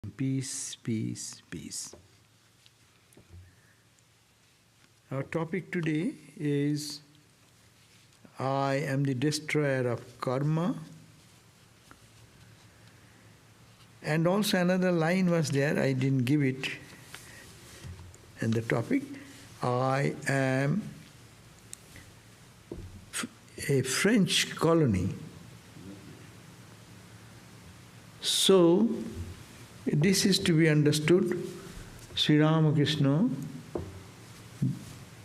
Peace, peace, peace. Our topic today is I am the destroyer of karma. And also another line was there, I didn't give it in the topic. I am a French colony. So, this is to be understood, Sri Ramakrishna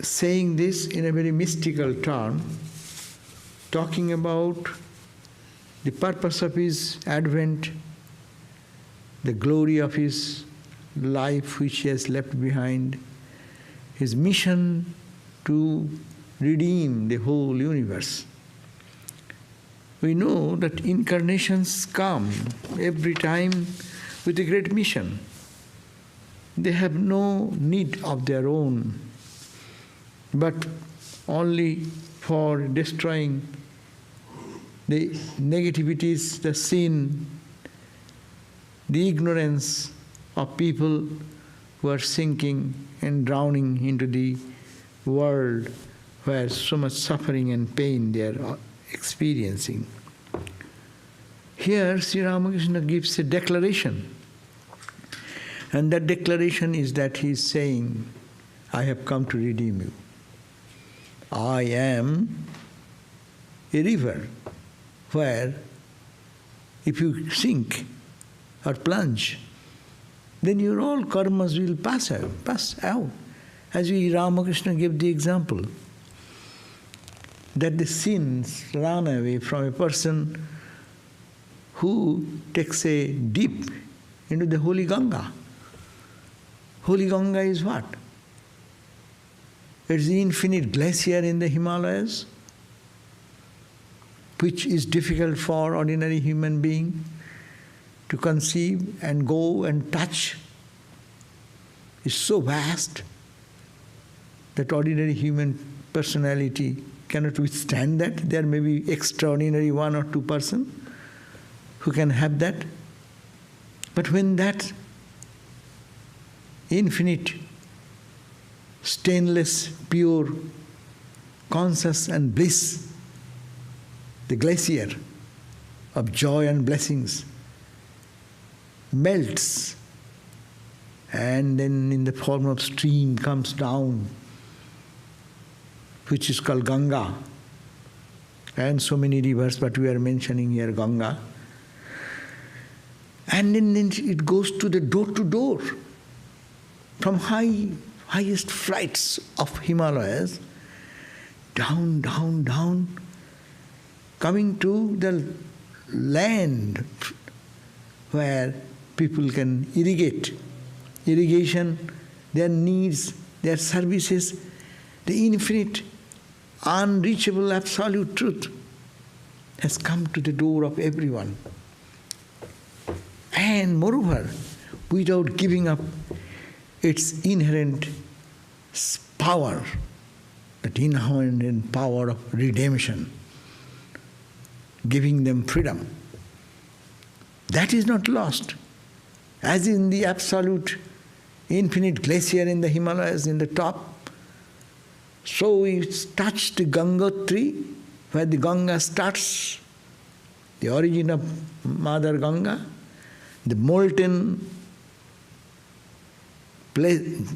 saying this in a very mystical term, talking about the purpose of his advent, the glory of his life which he has left behind, his mission to redeem the whole universe. We know that incarnations come every time with a great mission. They have no need of their own, but only for destroying the negativities, the sin, the ignorance of people who are sinking and drowning into the world where so much suffering and pain they are experiencing. Here Sri Ramakrishna gives a declaration. And that declaration is that he is saying, I have come to redeem you. I am a river where if you sink or plunge, then your all karmas will pass out. As Ramakrishna gave the example, that the sins run away from a person who takes a dip into the holy Ganga. Holy Ganga is what? It's the infinite glacier in the Himalayas, which is difficult for ordinary human being to conceive and go and touch. It's so vast that ordinary human personality cannot withstand that. There may be extraordinary 1 or 2 persons who can have that. But when that infinite, stainless, pure, conscious and bliss, the glacier of joy and blessings, melts and then in the form of stream comes down, which is called Ganga, and so many rivers, but we are mentioning here Ganga. And then it goes to the door to door, from highest flights of Himalayas, down, down, down, coming to the land where people can irrigate. Irrigation, their needs, their services, the infinite, unreachable absolute truth has come to the door of everyone. And moreover, without giving up its inherent power, that inherent power of redemption, giving them freedom. That is not lost. As in the absolute infinite glacier in the Himalayas in the top, so we touch the Gangotri, where the Ganga starts, the origin of Mother Ganga, the molten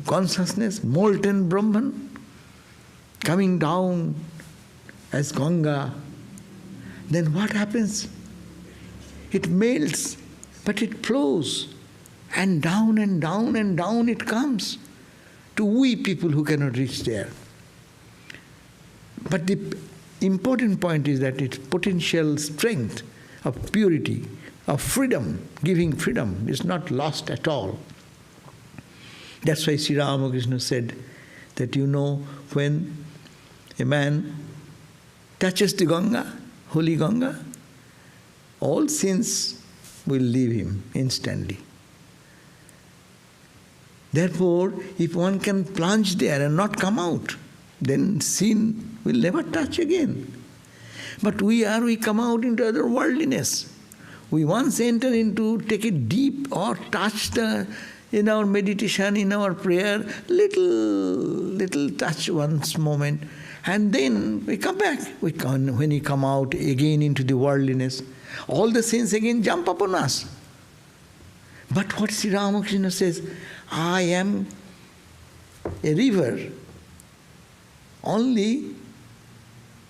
consciousness, molten Brahman, coming down as Ganga. Then what happens? It melts, but it flows, and down and down and down it comes to we people who cannot reach there. But the important point is that its potential strength of purity, of freedom, giving freedom, is not lost at all. That's why Sri Ramakrishna said that when a man touches the Ganga, holy Ganga, all sins will leave him instantly. Therefore, if one can plunge there and not come out, then sin will never touch again. But we come out into other worldliness. We once enter into, take it deep or touch in our meditation, in our prayer, little touch once moment, and then we come back. When we come out again into the worldliness, all the sins again jump upon us. But what Sri Ramakrishna says, I am a river, only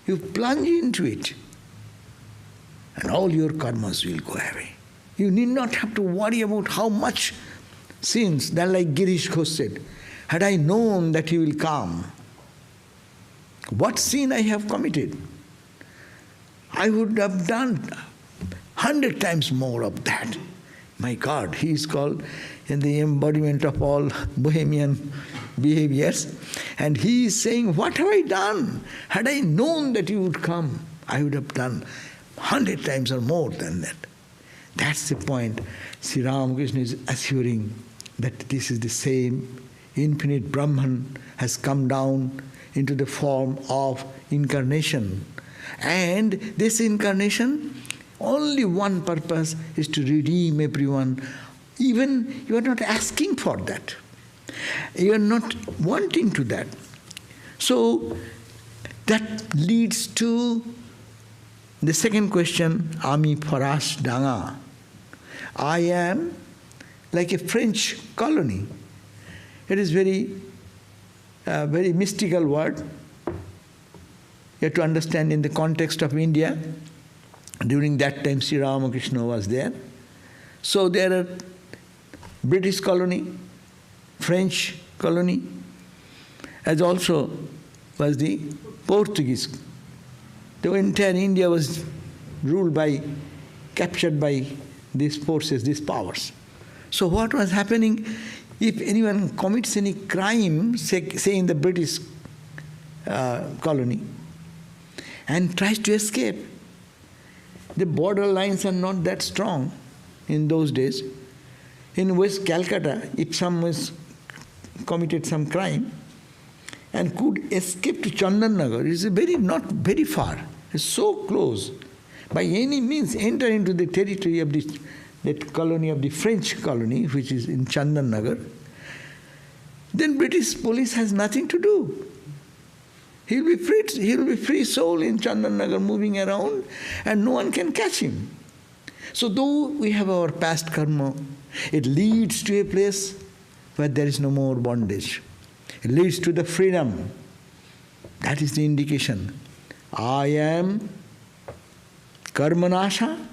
you plunge into it and all your karmas will go away. You need not have to worry about how much sins. That, like Girish Ghosh said, had I known that he will come, what sin I have committed, I would have done 100 times more of that. My God, he is called in the embodiment of all bohemian behaviors. And he is saying, what have I done? Had I known that you would come, I would have done 100 times or more than that. That's the point. Sri Ramakrishna is assuring that this is the same infinite Brahman has come down into the form of incarnation. And this incarnation, only one purpose is to redeem everyone. Even you are not asking for that. You are not wanting to that. So that leads to the second question, Ami Faras Danga. I am like a French colony. It is very mystical word. You have to understand in the context of India. During that time, Sri Ramakrishna was there. So there are British colony, French colony, as also was the Portuguese. The entire India was ruled captured by these forces, these powers. So what was happening, if anyone commits any crime, say in the British colony, and tries to escape, the border lines are not that strong in those days. In West Calcutta, if someone committed some crime and could escape to Chandannagar, it is not very far, it's so close. By any means enter into the territory of that colony of the French colony, which is in Chandannagar, then British police has nothing to do. He'll be free soul in Chandannagar moving around and no one can catch him. So though we have our past karma, it leads to a place where there is no more bondage. It leads to the freedom. That is the indication. I am karmanasha.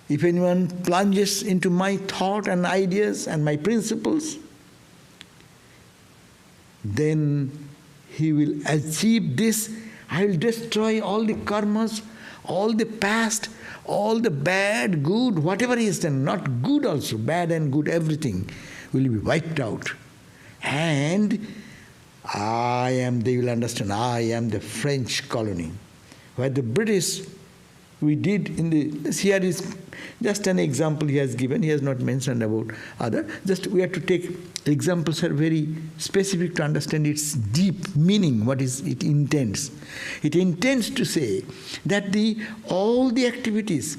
If anyone plunges into my thought and ideas and my principles, then he will achieve this. I will destroy all the karmas, all the past, all the bad, good, whatever is done, not good also, bad and good, everything will be wiped out. And they will understand, I am the French colony. Where the British, we did here is just an example he has given, he has not mentioned about other. Just we have to take examples are very specific to understand its deep meaning, what is it intends. It intends to say that all the activities,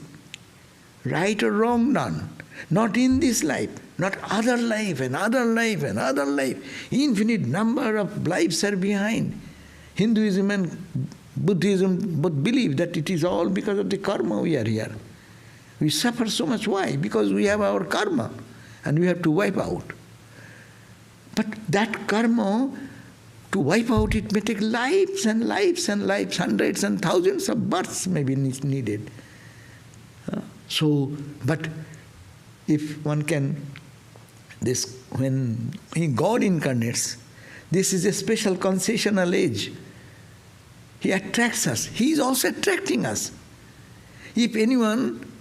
right or wrong done, not in this life, not other life and other life and other life, infinite number of lives are behind. Hinduism and Buddhism both believe that it is all because of the karma we are here. We suffer so much. Why? Because we have our karma and we have to wipe out. But that karma, to wipe out it may take lives and lives and lives, hundreds and thousands of births may be needed. But if one can, when God incarnates, this is a special concessional age. He attracts us. He is also attracting us. If anyone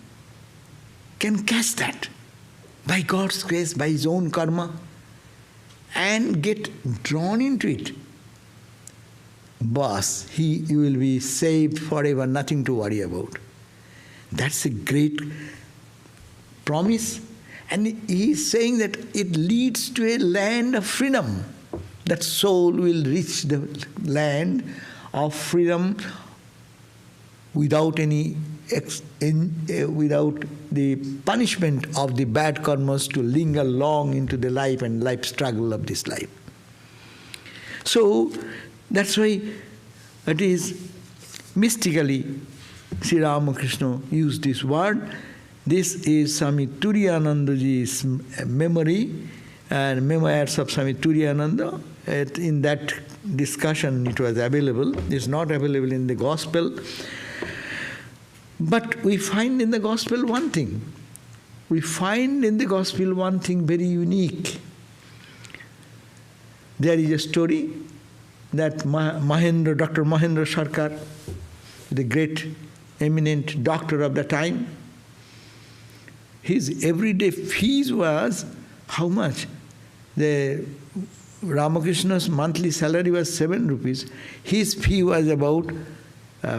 can catch that by God's grace, by his own karma, and get drawn into it, you will be saved forever, nothing to worry about. That's a great promise. And he is saying that it leads to a land of freedom. That soul will reach the land of freedom without any without the punishment of the bad karmas to linger long into the life and life struggle of this life. So that's why it is mystically Sri Ramakrishna used this word. This is Swami Turiyanandaji's memory and memoirs of Swami Turiyananda. In that discussion it was available. It's not available in the Gospel. But we find in the Gospel one thing. We find in the Gospel one thing very unique. There is a story that Dr. Mahendra Sarkar, the great eminent doctor of the time, his everyday fees was how much? The Ramakrishna's monthly salary was 7 rupees. His fee was about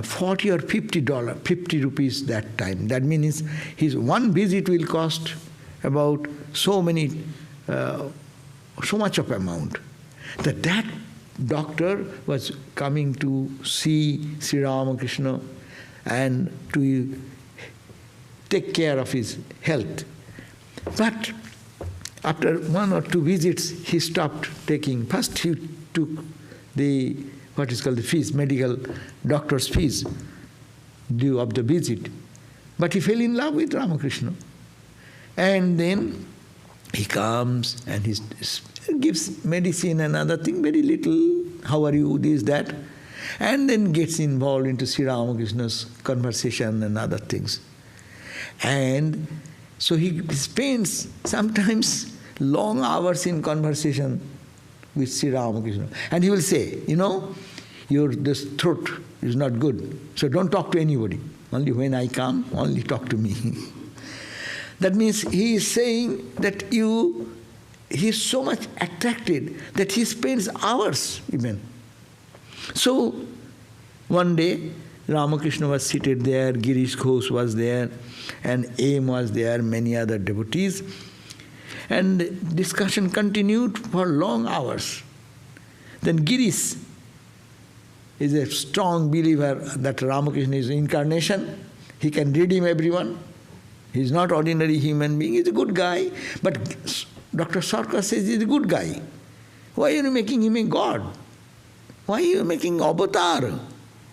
40 or $50 rupees that time. That means his one visit will cost about so much of amount. That doctor was coming to see Sri Ramakrishna and to take care of his health. But after 1 or 2 visits, he stopped taking. First he took the what is called the fees, medical doctor's fees due of the visit. But he fell in love with Ramakrishna. And then he comes and he gives medicine and other thing, very little, how are you, this, that, and then gets involved into Sri Ramakrishna's conversation and other things. And so he spends sometimes long hours in conversation with Sri Ramakrishna. And he will say, this throat is not good, so don't talk to anybody. Only when I come, only talk to me. That means he is saying that he is so much attracted that he spends hours even. So one day, Ramakrishna was seated there, Girish Ghosh was there, and Aim was there, many other devotees. And discussion continued for long hours. Then Girish is a strong believer that Ramakrishna is incarnation. He can redeem everyone. He is not ordinary human being. He is a good guy. But Dr. Sarkar says he is a good guy. Why are you making him a god? Why are you making avatar?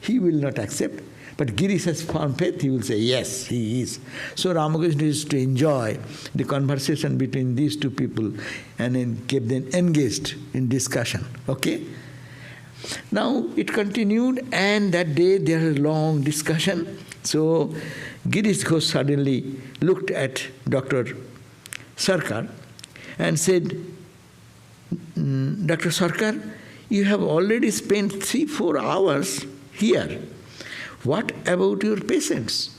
He will not accept. But Girish has found faith, he will say, yes, he is. So Ramakrishna is to enjoy the conversation between these two people and then keep them engaged in discussion. Okay? Now it continued, and that day there was a long discussion. So Girish Ghosh suddenly looked at Dr. Sarkar and said, Dr. Sarkar, you have already spent 3-4 hours here. What about your patients?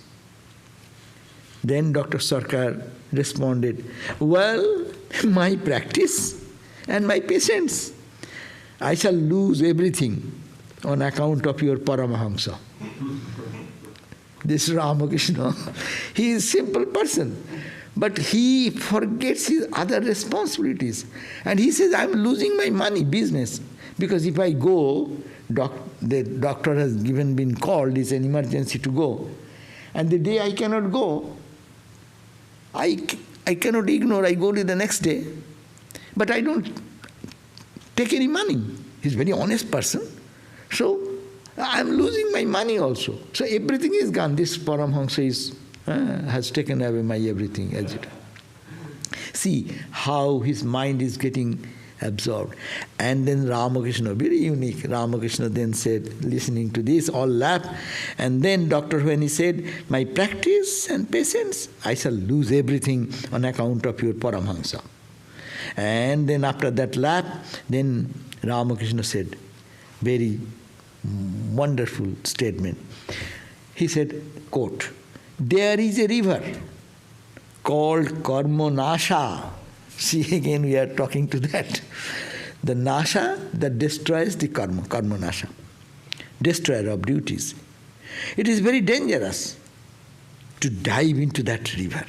Then Dr. Sarkar responded, well, my practice and my patients, I shall lose everything on account of your Paramahamsa. This Ramakrishna, he is a simple person, but he forgets his other responsibilities. And he says, I'm losing my money, business, because if I go, the doctor has been called, it's an emergency to go. And the day I cannot go, I cannot ignore, I go to the next day. But I don't take any money. He's a very honest person. So I'm losing my money also. So everything is gone. This Paramahamsa has taken away my everything, etc. See how his mind is getting absorbed. And then Ramakrishna, very unique, Ramakrishna then said, listening to this, all laughed. And then doctor, when he said, my practice and patience, I shall lose everything on account of your Paramahamsa. And then after that laugh, then Ramakrishna said, very wonderful statement. He said, quote, there is a river called Karma Nasha. See, again we are talking to that. The Nasha that destroys the karma, Karma Nasha, destroyer of duties. It is very dangerous to dive into that river.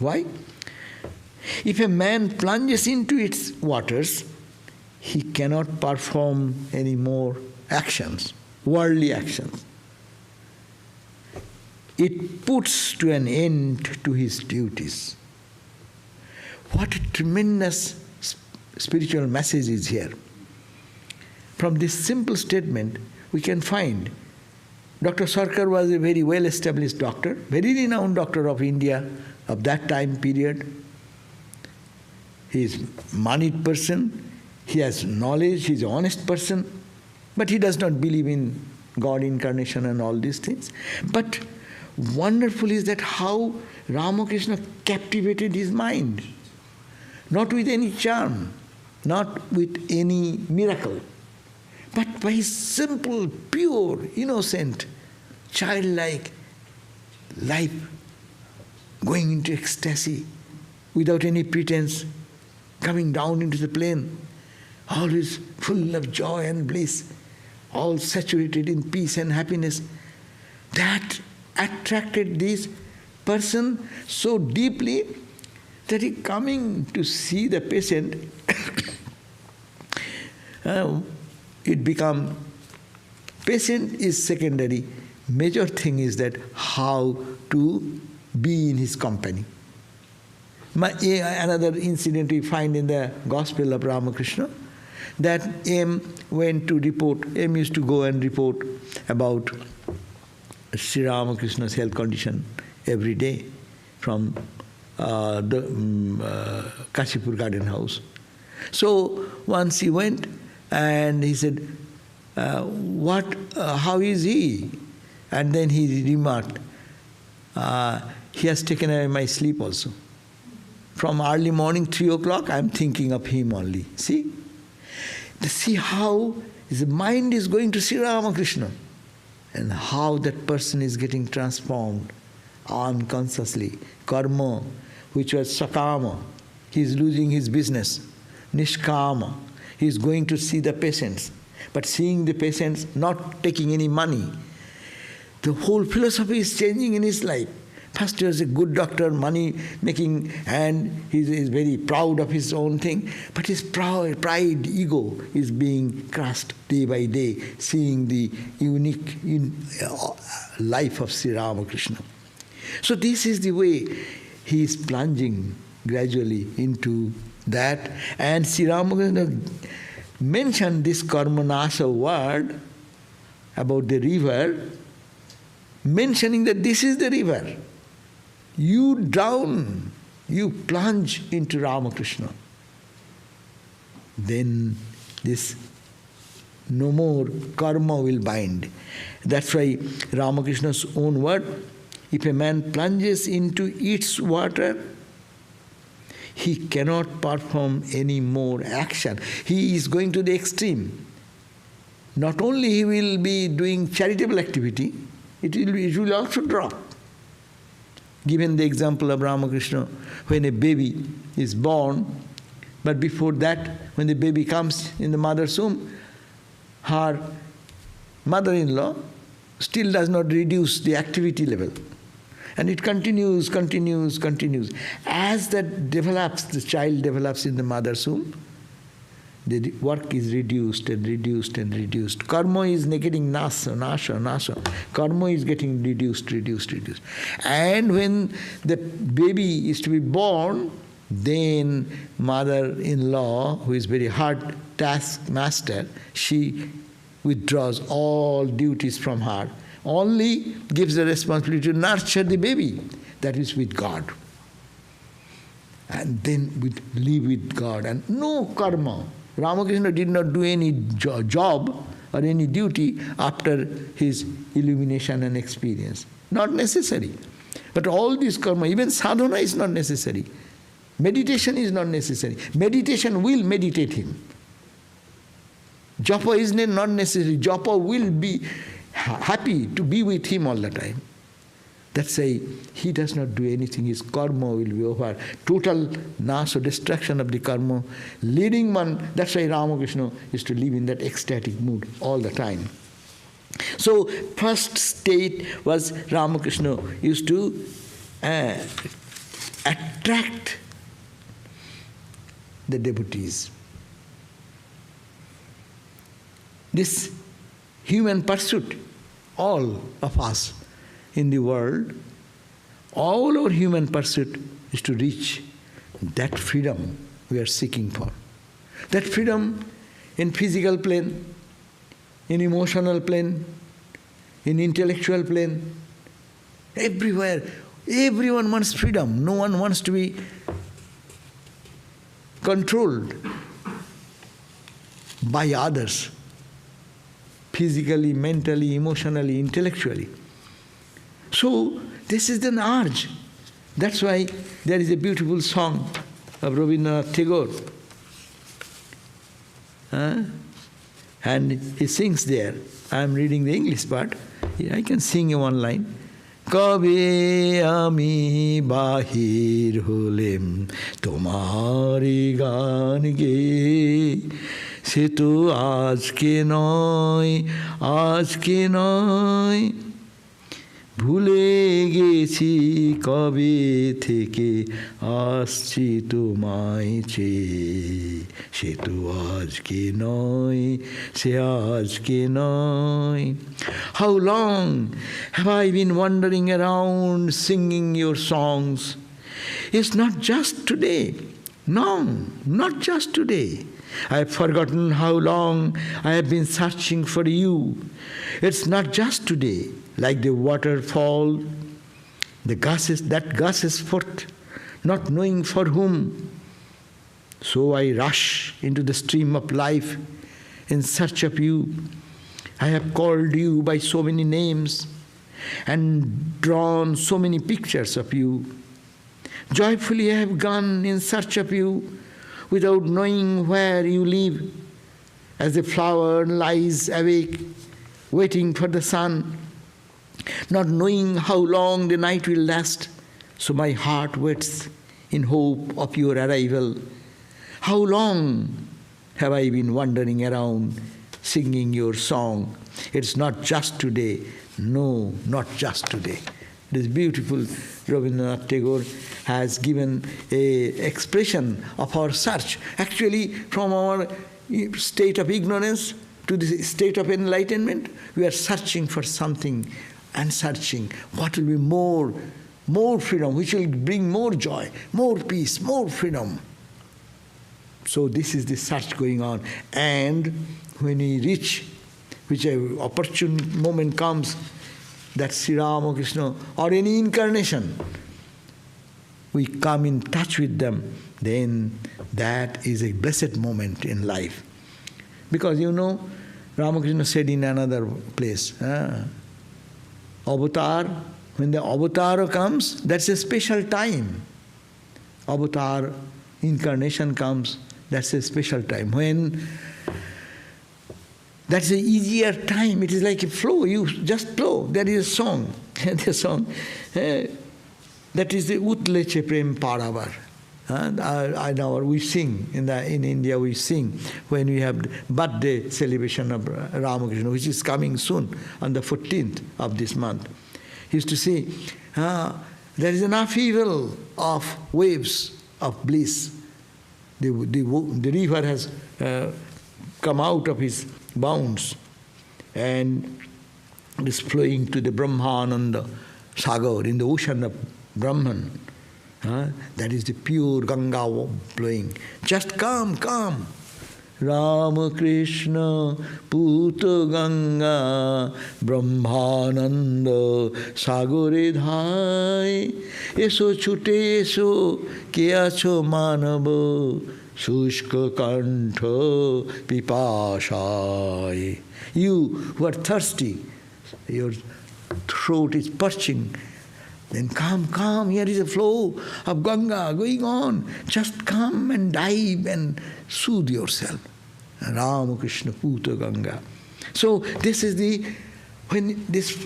Why? If a man plunges into its waters, he cannot perform any more actions, worldly actions. it puts to an end to his duties. What a tremendous spiritual message is here. From this simple statement, we can find Dr. Sarkar was a very well-established doctor, very renowned doctor of India of that time period. He is a moneyed person, he has knowledge, he is an honest person, but he does not believe in God incarnation and all these things. But wonderful is that how Ramakrishna captivated his mind. Not with any charm, not with any miracle, but by his simple, pure, innocent, childlike life, going into ecstasy without any pretense, coming down into the plane, always full of joy and bliss, all saturated in peace and happiness. That attracted this person so deeply that he coming to see the patient, it become, patient is secondary. Major thing is that how to be in his company. Another incident we find in the Gospel of Ramakrishna, that M used to go and report about Sri Ramakrishna's health condition every day from the Kashipur Garden House. So once he went and he said, how is he? And then he remarked, he has taken away my sleep also. From early morning, 3 o'clock, I am thinking of him only. See how his mind is going to Sri Ramakrishna and how that person is getting transformed unconsciously. Karma, which was sakama, he is losing his business. Nishkama, he is going to see the patients, but seeing the patients, not taking any money. The whole philosophy is changing in his life. First he was a good doctor, money making, and he is very proud of his own thing, but his pride, ego is being crushed day by day, seeing the unique life of Sri Ramakrishna. So this is the way he is plunging gradually into that. And Sri Ramakrishna mentioned this karmanasa word about the river, mentioning that this is the river. You drown, you plunge into Ramakrishna. Then this no more karma will bind. That's why Ramakrishna's own word, if a man plunges into its water, he cannot perform any more action. He is going to the extreme. Not only he will be doing charitable activity, it will also drop. Given the example of Ramakrishna, when a baby is born, but before that, when the baby comes in the mother's womb, her mother-in-law still does not reduce the activity level. And it continues. As that develops, the child develops in the mother's womb, the work is reduced. Karma is negating nasha. Karma is getting reduced. And when the baby is to be born, then mother-in-law, who is very hard taskmaster, she withdraws all duties from her. Only gives the responsibility to nurture the baby. That is with God. And then we live with God and no karma. Ramakrishna did not do any job or any duty after his illumination and experience. Not necessary. But all this karma, even sadhana is not necessary. Meditation is not necessary. Meditation will meditate him. Japa is not necessary. Japa will be happy to be with him all the time. That's why he does not do anything. His karma will be over. Total nasa, destruction of the karma. Leading one, that's why Ramakrishna is to live in that ecstatic mood all the time. So first state was Ramakrishna used to attract the devotees. This human pursuit, all of us, in the world, all our human pursuit is to reach that freedom we are seeking for. That freedom in physical plane, in emotional plane, in intellectual plane, everywhere. Everyone wants freedom. No one wants to be controlled by others, physically, mentally, emotionally, intellectually. So, this is an urge. That's why there is a beautiful song of Ravina Tagore. And he sings there. I am reading the English part. I can sing one line. Kabe ami bahir holem tomari gan ge se to ajke noy ভুলে গেছি কবে থেকে আসছি তোমায় চেয়ে সে তো আজকে নয় সে আজকে নয় How long have I been wandering around singing your songs? It's not just today. No, not just today. I have forgotten how long I have been searching for you. It's not just today. Like the waterfall, that gushes forth, not knowing for whom. So I rush into the stream of life in search of you. I have called you by so many names and drawn so many pictures of you. Joyfully I have gone in search of you without knowing where you live, as the flower lies awake, waiting for the sun, not knowing how long the night will last, so my heart waits in hope of your arrival. How long have I been wandering around singing your song? It's not just today. No, not just today. This beautiful Ravina Tagore has given an expression of our search. Actually, from our state of ignorance to the state of enlightenment, we are searching for something and searching what will be more freedom, which will bring more joy, more peace, more freedom. So this is the search going on. And when we reach, which an opportune moment comes, that Sri Ramakrishna or any incarnation, we come in touch with them, then that is a blessed moment in life. Because Ramakrishna said in another place, Avatar, when the avatar comes, that's a special time. Avatar, incarnation comes, that's a special time. When that's an easier time, it is like a flow, you just flow. There is a song, the song, that is the Utleche Prem Paravar. We sing, in India we sing when we have birthday celebration of Ramakrishna, which is coming soon on the 14th of this month. He used to say, there is an upheaval of waves of bliss. The river has come out of his bounds and is flowing to the Brahmananda Sagar, in the ocean of Brahman. That is the pure Ganga flowing. Just come. Ramakrishna Puta Ganga Brahmananda Sagore Dhai Eso chute eso ke acho manabo Shushka Kantha Pipashai. You who are thirsty, your throat is parching, then come, here is a flow of Ganga going on. Just come and dive and soothe yourself. Ramakrishna Puta Ganga. So this is when this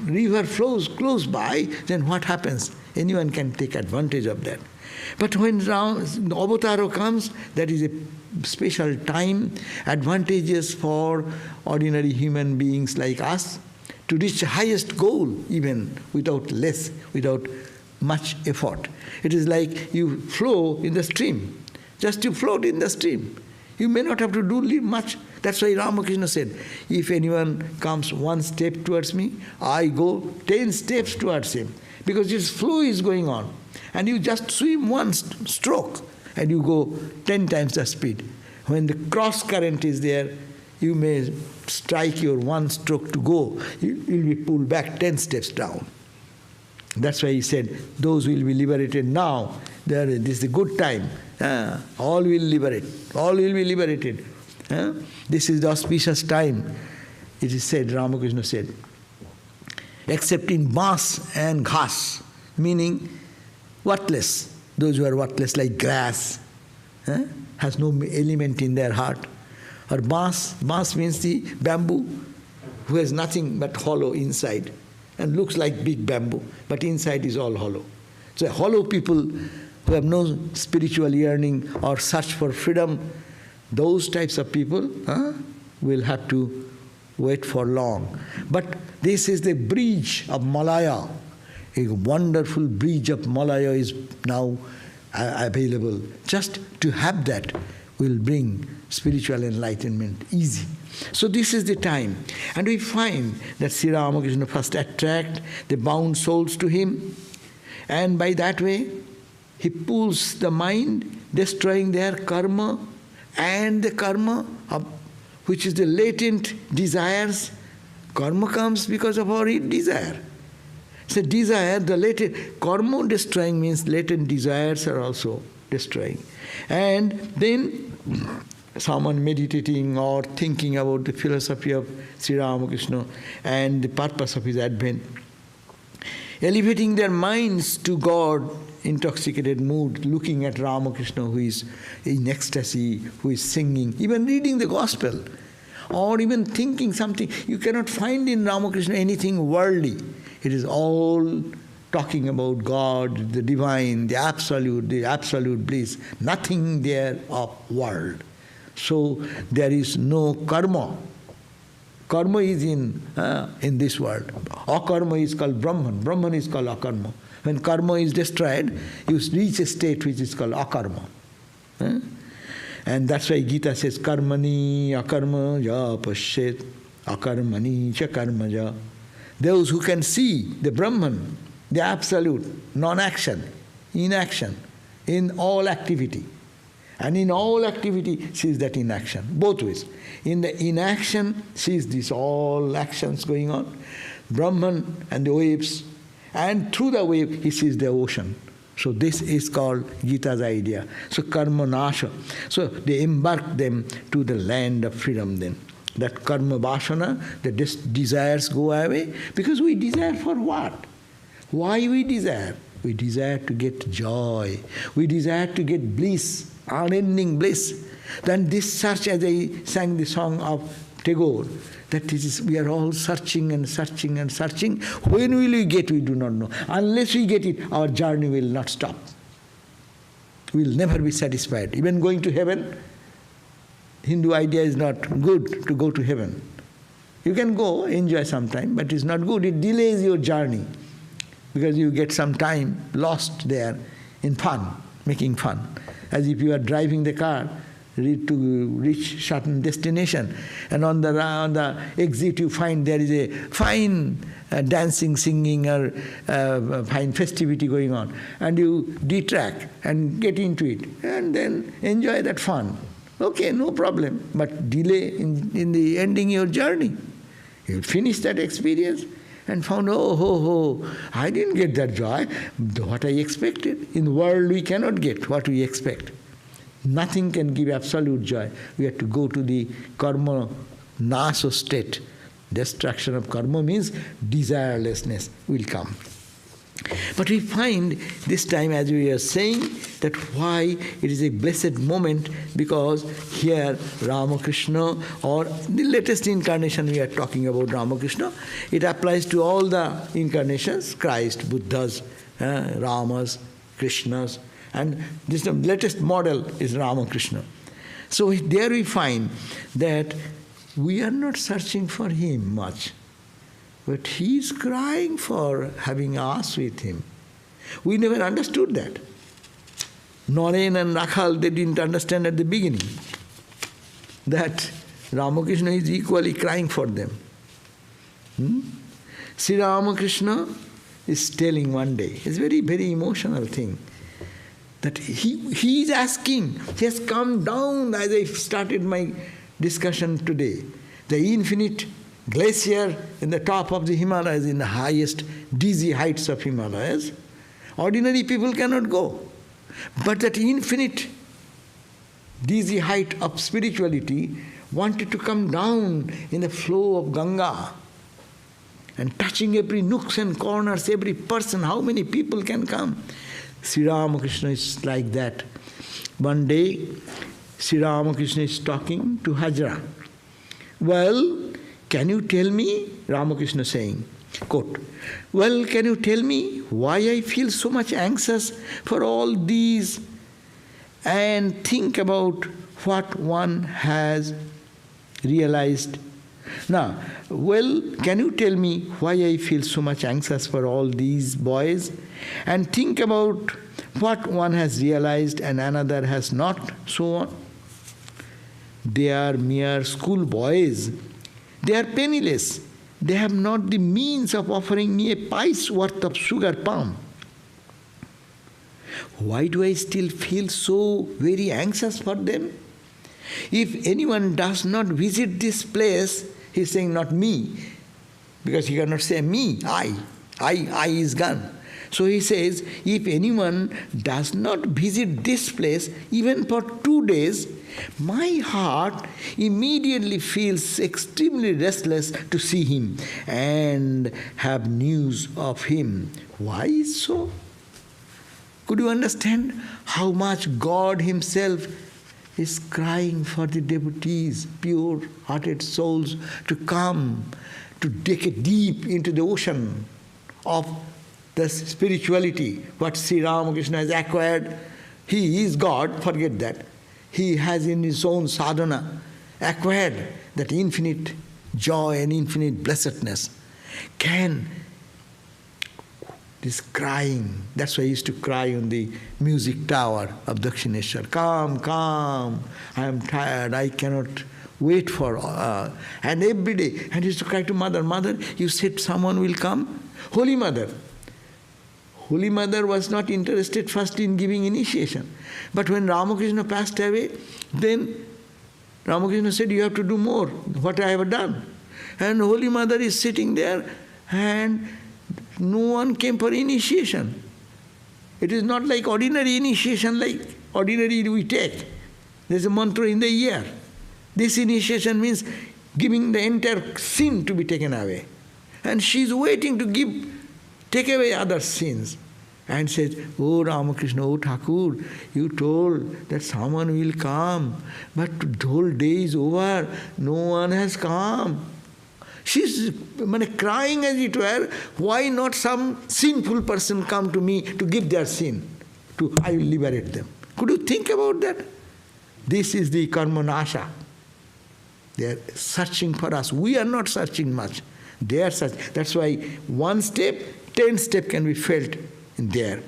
river flows close by, then what happens? Anyone can take advantage of that. But when the Avatar comes, that is a special time, advantageous for ordinary human beings like us, to reach the highest goal even without much effort. It is like you flow in the stream. Just you float in the stream. You may not have to do much. That's why Ramakrishna said, if anyone comes one step towards me, I go 10 steps towards him. Because his flow is going on. And you just swim one stroke and you go 10 times the speed. When the cross current is there, you may strike your one stroke to go. You'll be pulled back 10 steps down. That's why he said, those will be liberated now. This is a good time. All will liberate. All will be liberated. This is the auspicious time. It is said, Ramakrishna said, except in bas and ghas, meaning worthless. Those who are worthless like grass, has no element in their heart. Or bas means the bamboo, who has nothing but hollow inside and looks like big bamboo, but inside is all hollow. So hollow people who have no spiritual yearning or search for freedom, those types of people will have to wait for long. But this is the bridge of Malaya. A wonderful bridge of Malaya is now available. Just to have that will bring spiritual enlightenment easy. So this is the time. And we find that Sri Ramakrishna first attract the bound souls to him, and by that way he pulls the mind, destroying their karma, and the karma which is the latent desires. Karma comes because of our desire. So desire, the latent, karma destroying means latent desires are also destroying. And then someone meditating or thinking about the philosophy of Sri Ramakrishna and the purpose of his advent, elevating their minds to God, intoxicated mood, looking at Ramakrishna who is in ecstasy, who is singing, even reading the gospel, or even thinking something. You cannot find in Ramakrishna anything worldly. It is all talking about God, the divine, the absolute bliss, nothing there of world. So there is no karma. Karma is in this world. Akarma is called Brahman. Brahman is called akarma. When karma is destroyed, you reach a state which is called akarma. And that's why Gita says, karmani akarma ja pashet, akarmani cha karma ja. Those who can see the Brahman, the absolute, non-action, inaction, in all activity. And in all activity sees that inaction, both ways. In the inaction sees this all actions going on, Brahman and the waves, and through the wave he sees the ocean. So this is called Gita's idea. So karma nasha. So they embark them to the land of freedom then. That karma vasana, the desires go away, because we desire for what? Why we desire? We desire to get joy. We desire to get bliss, unending bliss. Then this search, as I sang the song of Tagore, that is, we are all searching and searching and searching. When will we get, we do not know. Unless we get it, our journey will not stop. We will never be satisfied. Even going to heaven, Hindu idea is not good to go to heaven. You can go, enjoy some time, but it's not good. It delays your journey, because you get some time lost there in fun, making fun. As if you are driving the car to reach certain destination, and on the exit you find there is a fine dancing, singing, or fine festivity going on, and you detract and get into it, and then enjoy that fun. Okay, no problem, but delay in the ending your journey. You finish that experience and found, I didn't get that joy, what I expected. In the world we cannot get what we expect. Nothing can give absolute joy. We have to go to the karma nasa state. Destruction of karma means desirelessness will come. But we find this time, as we are saying, that why it is a blessed moment, because here Ramakrishna, or the latest incarnation we are talking about Ramakrishna, it applies to all the incarnations, Christ, Buddhas, Ramas, Krishnas, and this the latest model is Ramakrishna. So there we find that we are not searching for him much, but he is crying for having us with him. We never understood that. Noren and Rakhal, they didn't understand at the beginning. that Ramakrishna is equally crying for them. Sri Ramakrishna is telling one day, it's a very, very emotional thing, that he is asking, he has come down, as I started my discussion today, the infinite glacier in the top of the Himalayas, in the highest dizzy heights of Himalayas. Ordinary people cannot go. But that infinite dizzy height of spirituality wanted to come down in the flow of Ganga and touching every nooks and corners, every person, how many people can come? Sri Ramakrishna is like that. One day, Sri Ramakrishna is talking to Hajra. Well, can you tell me, Ramakrishna saying, quote, well, can you tell me why I feel so much anxious for all these and think about what one has realized? Now, well, can you tell me why I feel so much anxious for all these boys and think about what one has realized and another has not, so on? They are mere school boys. They are penniless. They have not the means of offering me a pice's worth of sugar palm. Why do I still feel so very anxious for them? If anyone does not visit this place, he is saying not me, because he cannot say me, I is gone. So he says, if anyone does not visit this place even for 2 days, my heart immediately feels extremely restless to see him and have news of him. Why is so? Could you understand how much God himself is crying for the devotees, pure-hearted souls, to come, to dig deep into the ocean of the spirituality, what Sri Ramakrishna has acquired? He is God, forget that. He has in his own sadhana acquired that infinite joy and infinite blessedness. Can this crying, that's why he used to cry on the music tower of Dakshineshwar, come, I am tired, I cannot wait for, and every day, and he used to cry to Mother, Mother, you said someone will come? Holy Mother was not interested first in giving initiation. But when Ramakrishna passed away, then Ramakrishna said, you have to do more, what I have done. And Holy Mother is sitting there and no one came for initiation. It is not like ordinary initiation, like ordinary we take. There's a mantra in the year. This initiation means giving the entire sin to be taken away. And she is waiting to take away other sins. And says, oh Ramakrishna, oh Thakur, you told that someone will come, but the whole day is over, no one has come. She's crying as it were, why not some sinful person come to me to give their sin? I will liberate them. Could you think about that? This is the karma nasha. They are searching for us. We are not searching much. They are searching. That's why 1 step, 10 steps can be felt in there.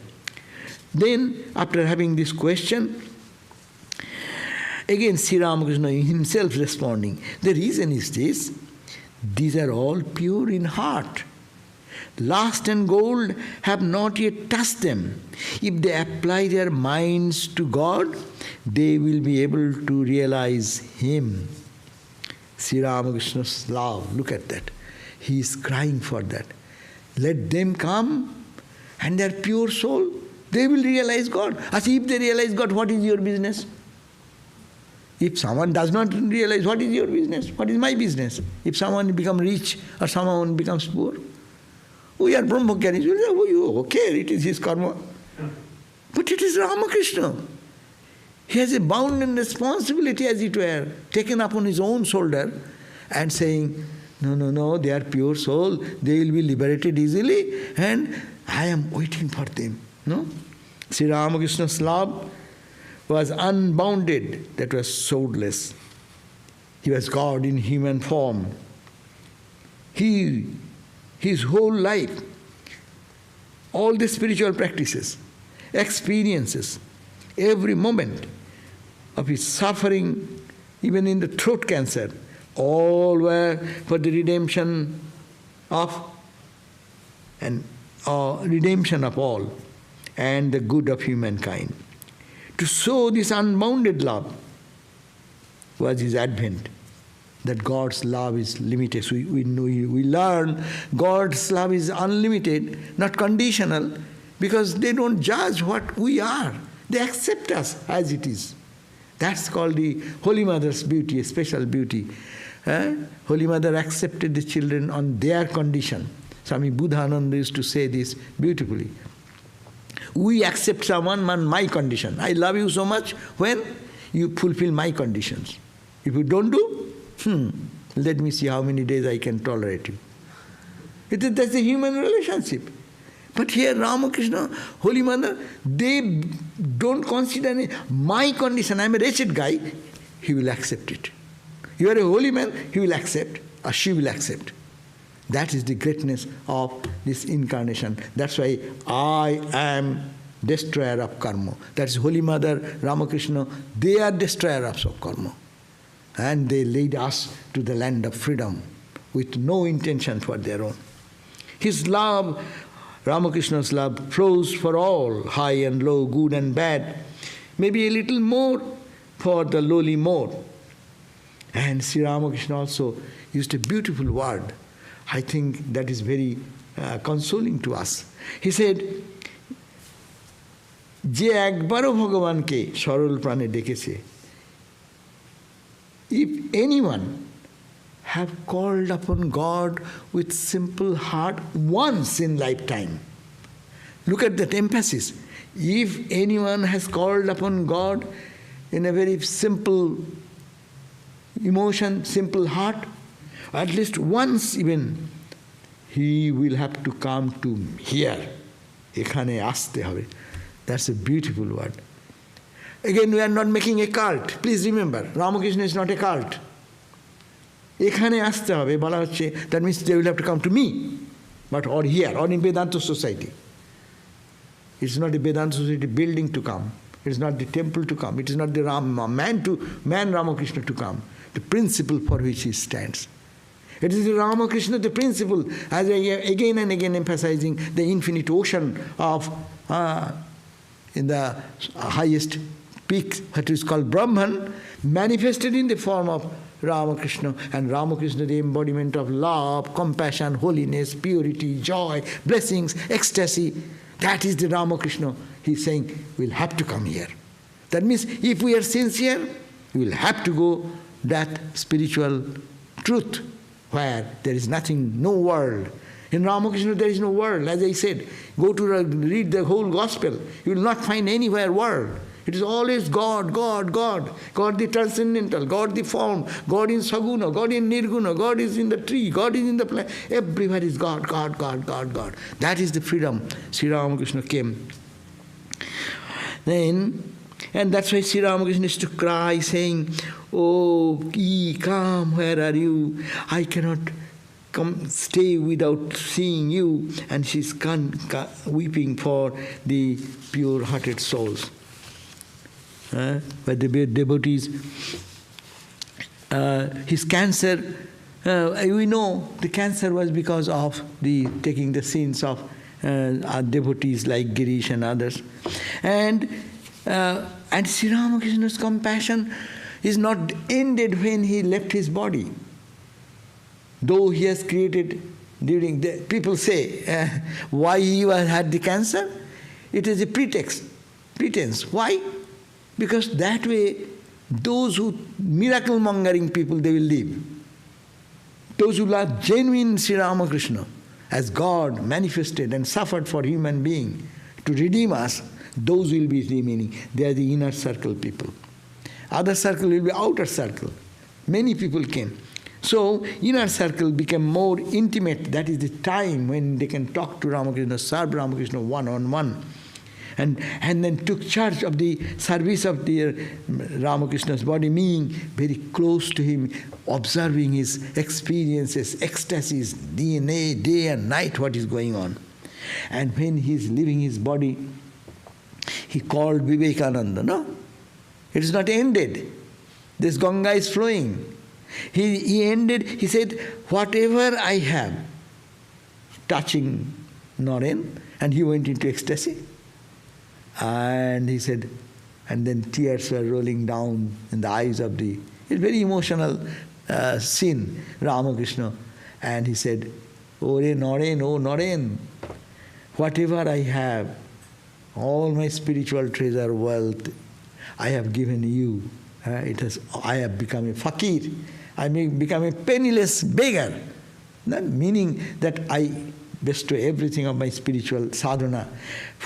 Then, after having this question, again Sri Ramakrishna himself responding, the reason is this, these are all pure in heart. Lust and gold have not yet touched them. If they apply their minds to God, they will be able to realize Him. Sri Ramakrishna's love, look at that. He is crying for that. Let them come and their pure soul, they will realize God. As if they realize God, what is your business? If someone does not realize, what is your business? What is my business? If someone becomes rich or someone becomes poor, we are Brahmacharis. Okay, it is his karma. But it is Ramakrishna. He has a bounden responsibility, as it were, taken upon his own shoulder and saying, no, they are pure soul, they will be liberated easily and I am waiting for them. No? Sri Ramakrishna's love was unbounded, that was soulless. He was God in human form. His whole life, all the spiritual practices, experiences, every moment of his suffering even in the throat cancer, all were for the redemption of all and the good of humankind. To show this unbounded love was his advent, that God's love is limited. So we learn God's love is unlimited, not conditional, because they don't judge what we are. They accept us as it is. That's called the Holy Mother's beauty, a special beauty. Holy Mother accepted the children on their condition. Swami Buddhananda used to say this beautifully. We accept someone on my condition. I love you so much when you fulfill my conditions. If you don't do, let me see how many days I can tolerate you. That's a human relationship. But here Ramakrishna, Holy Mother, they don't consider my condition. I'm a wretched guy. He will accept it. You are a holy man, he will accept, or she will accept. That is the greatness of this incarnation. That's why I am destroyer of karma. That is Holy Mother, Ramakrishna, they are destroyers of karma. And they lead us to the land of freedom with no intention for their own. His love, Ramakrishna's love, flows for all, high and low, good and bad. Maybe a little more for the lowly more. And Sri Ramakrishna also used a beautiful word. I think that is very consoling to us. He said, "Je ekbaro Bhagavanke sarol prane dekeche." If anyone have called upon God with simple heart once in lifetime, look at that emphasis. If anyone has called upon God in a very simple emotion, simple heart, at least once even, he will have to come to here. Ekhane aste hobe. That's a beautiful word. Again, we are not making a cult. Please remember, Ramakrishna is not a cult. Ekhane aste hobe bola hocche, that means they will have to come to me, but or here, or in Vedanta society. It's not the Vedanta society building to come. It's not the temple to come. It is not the man Ramakrishna to come. The principle for which he stands. It is the Ramakrishna, the principle, as I again and again emphasizing the infinite ocean of, in the highest peak, that is called Brahman, manifested in the form of Ramakrishna, and Ramakrishna, the embodiment of love, compassion, holiness, purity, joy, blessings, ecstasy. That is the Ramakrishna. He's saying, we'll have to come here. That means if we are sincere, we will have to go that spiritual truth where there is nothing, no world. In Ramakrishna there is no world. As I said, go to read the whole gospel. You will not find anywhere world. It is always God, God, God. God the transcendental, God the form, God in Saguna, God in Nirguna, God is in the tree, God is in the plant. Everywhere is God, God, God, God, God. That is the freedom Sri Ramakrishna came. Then, and that's why Sri Ramakrishna used to cry saying, "Oh, come, where are you? I cannot stay without seeing you." And she's weeping for the pure-hearted souls. But the devotees, his cancer, we know the cancer was because of the taking the sins of our devotees like Girish and others. And Sri Ramakrishna's compassion is not ended when he left his body. Though he has created during the, people say, why he had the cancer? It is a pretense. Why? Because that way, those who, miracle mongering people, they will live. Those who love genuine Sri Ramakrishna as God manifested and suffered for human being to redeem us, those will be remaining. They are the inner circle people. Other circle will be outer circle. Many people came. So inner circle became more intimate. That is the time when they can talk to Ramakrishna, serve Ramakrishna one-on-one. And then took charge of the service of the Ramakrishna's body, being very close to him, observing his experiences, ecstasies, DNA, day and night, what is going on. And when he is leaving his body, he called Vivekananda, no? It is not ended. This Ganga is flowing. He ended, he said, whatever I have, touching Naren, and he went into ecstasy. And he said, and then tears were rolling down in the eyes of the, it's very emotional scene, Ramakrishna. And he said, oh Naren, whatever I have, all my spiritual treasure, wealth, I have given you. I have become a fakir. I may become a penniless beggar. Meaning that I bestow everything of my spiritual sadhana.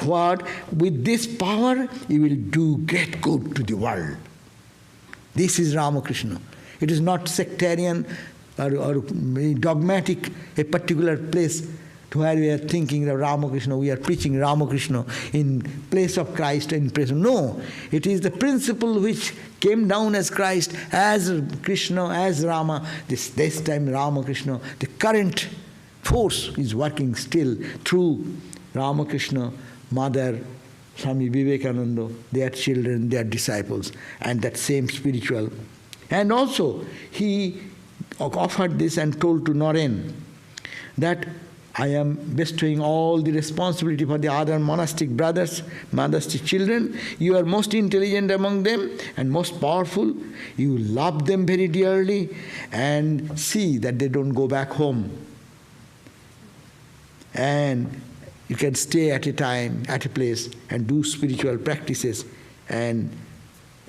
What? With this power, you will do great good to the world. This is Ramakrishna. It is not sectarian or dogmatic, a particular place to where we are thinking of Ramakrishna, we are preaching Ramakrishna in place of Christ, in place of, no. It is the principle which came down as Christ, as Krishna, as Rama, this time Ramakrishna. The current force is working still through Ramakrishna, Mother, Swami Vivekananda, their children, their disciples, and that same spiritual. And also, he offered this and told to Naren that I am bestowing all the responsibility for the other monastic brothers, monastic children. You are most intelligent among them and most powerful. You love them very dearly and see that they don't go back home. And you can stay at a time, at a place and do spiritual practices and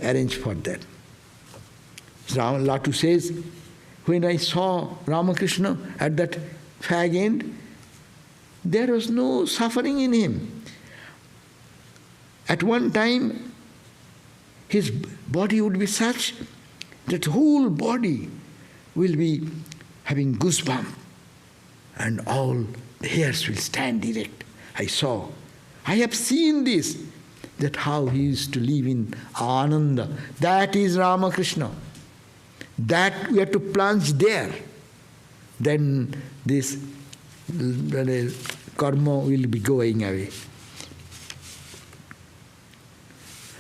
arrange for that. Latu says, when I saw Ramakrishna at that fag end, there was no suffering in him. At one time, his body would be such that whole body will be having goosebumps and all the hairs will stand erect. I have seen this, that how he used to live in Ananda. That is Ramakrishna. That we have to plunge there. Then this karma will be going away.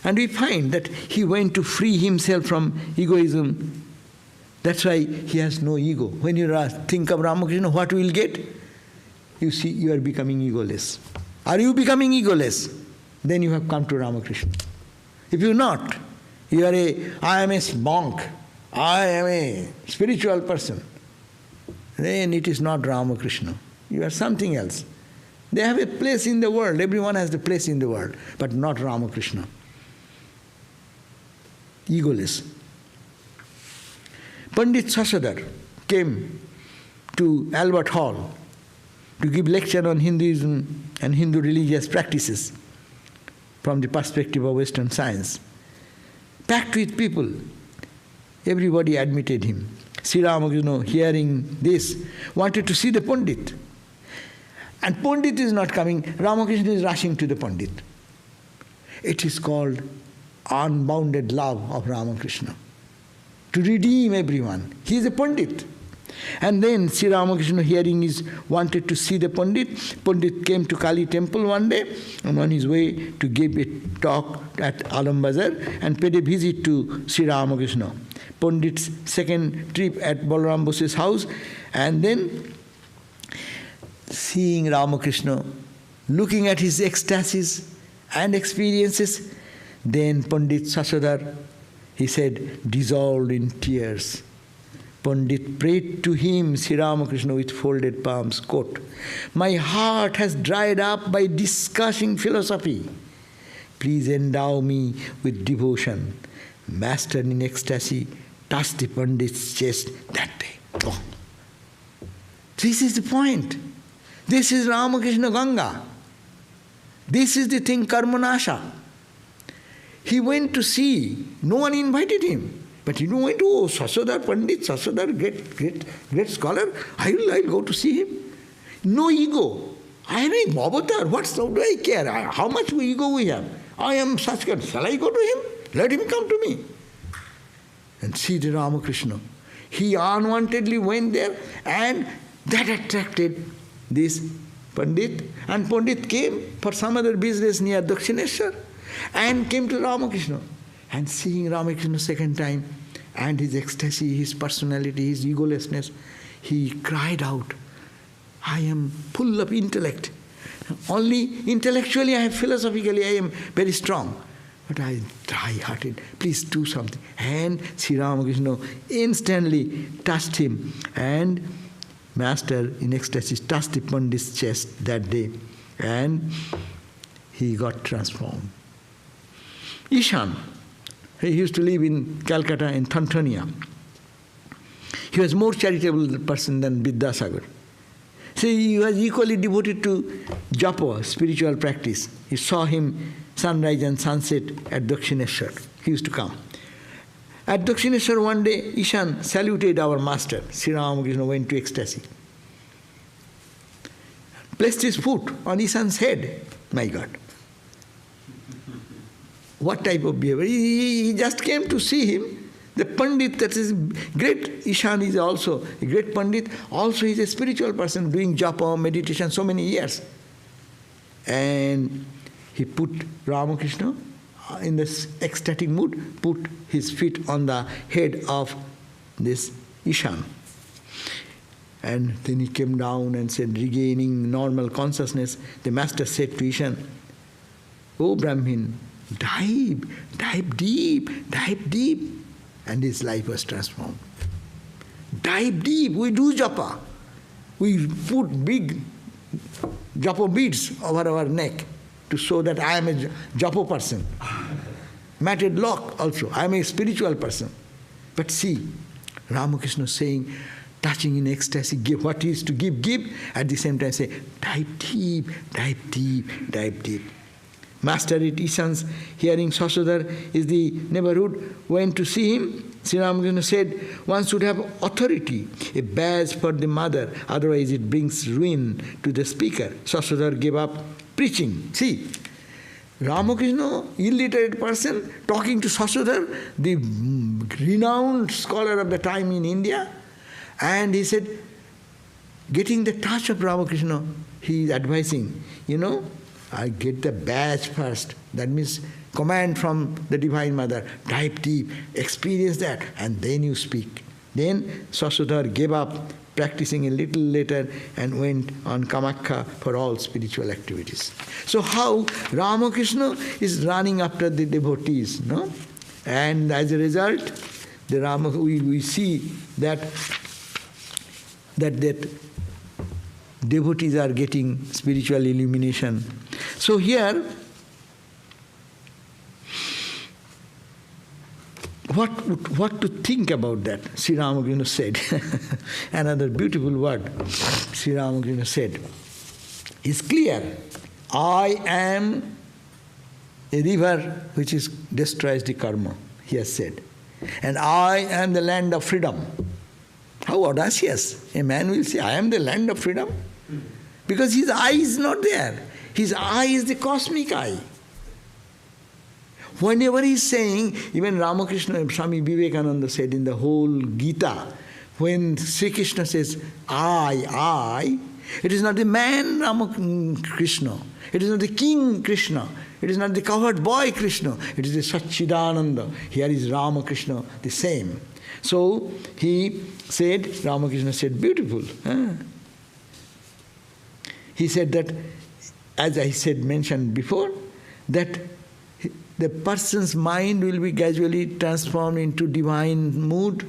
And we find that he went to free himself from egoism. That's why he has no ego. When you think of Ramakrishna, what you will get? You see, you are becoming egoless. Are you becoming egoless? Then you have come to Ramakrishna. If you are not, you are I am a monk, I am a spiritual person, then it is not Ramakrishna. You are something else. They have a place in the world. Everyone has a place in the world, but not Ramakrishna. Egoless. Pandit Sasadar came to Albert Hall to give lecture on Hinduism and Hindu religious practices from the perspective of Western science. Packed with people. Everybody admitted him. Sri Ramakrishna, hearing this, wanted to see the Pandit. And Pandit is not coming. Ramakrishna is rushing to the Pandit. It is called unbounded love of Ramakrishna. To redeem everyone. He is a Pandit. And then Sri Ramakrishna, hearing is wanted to see the Pandit. Pandit came to Kali temple one day and on his way to give a talk at Alam Bazar and paid a visit to Sri Ramakrishna. Pandit's second trip at Balaram Bose's house, and then seeing Ramakrishna, looking at his ecstasies and experiences, then Pandit Sasadar, he said, dissolved in tears. Pandit prayed to him, Sri Ramakrishna, with folded palms, quote, "My heart has dried up by discussing philosophy. Please endow me with devotion." Master in ecstasy touched the Pandit's chest that day. Oh. This is the point. This is Ramakrishna Ganga. This is the thing, Karmanasha. He went to see, no one invited him. But he went to, oh, Sasadar, Pandit, Sasadar, great scholar, I'll go to see him. No ego. I am a avatar, what do I care? How much ego we have? I am such kind. Shall I go to him? Let him come to me. And see the Ramakrishna. He unwantedly went there and that attracted this Pandit. And Pandit came for some other business near Dakshineshwar and came to Ramakrishna. And seeing Ramakrishna second time and his ecstasy, his personality, his egolessness, he cried out, I am full of intellect. Only intellectually, philosophically, I am very strong. But I am dry-hearted. Please do something. And Sri Ramakrishna instantly touched him. And Master, in ecstasy, touched the Pandit's chest that day. And he got transformed. Ishan, he used to live in Calcutta, in Tanzania. He was more charitable person than Vidyasagar. So he was equally devoted to japa, spiritual practice. You saw him sunrise and sunset at Dakshineshwar. He used to come. At Dakshineshwar one day, Ishan saluted our master. Sri Ramakrishna went to ecstasy. Placed his foot on Ishan's head. My God. What type of behavior? He just came to see him. The Pandit, that is great, Ishan is also a great Pandit. Also he is a spiritual person doing japa, meditation so many years. And he put Ramakrishna in this ecstatic mood, put his feet on the head of this Ishan. And then he came down and said, regaining normal consciousness, the master said to Ishan, "Oh Brahmin, dive deep. And his life was transformed. Dive deep, we do japa. We put big japa beads over our neck to show that I am a japa person. Matted lock also, I am a spiritual person. But see, Ramakrishna saying, touching in ecstasy, give what is to give, at the same time say, dive deep. Master at Ishan's hearing Sasodhar is the neighborhood, went to see him. Sri Ramakrishna said, one should have authority, a badge for the mother, otherwise it brings ruin to the speaker. Sasodhar gave up preaching. See, Ramakrishna, illiterate person, talking to Sasodhar, the renowned scholar of the time in India, and he said, getting the touch of Ramakrishna, he is advising, I get the badge first. That means command from the Divine Mother. Dive deep, experience that, and then you speak. Then Sasodhar gave up practicing a little later and went on Kamakhya for all spiritual activities. So how Ramakrishna is running after the devotees, no? And as a result, we see that devotees are getting spiritual illumination. So here, what to think about that? Sri Ramakrishna said, another beautiful word Sri Ramakrishna said, is clear. I am a river which destroys the karma, he has said. And I am the land of freedom. How audacious. A man will say, I am the land of freedom. Because his eye is not there. His eye is the cosmic eye. Whenever he is saying, even Ramakrishna, Swami Vivekananda said in the whole Gita, when Sri Krishna says, I, it is not the man Ramakrishna, it is not the king Krishna, it is not the covered boy Krishna, it is the Satchidananda. Here is Ramakrishna, the same. So he said, Ramakrishna said, beautiful. He said that, as I mentioned before, that the person's mind will be gradually transformed into divine mood,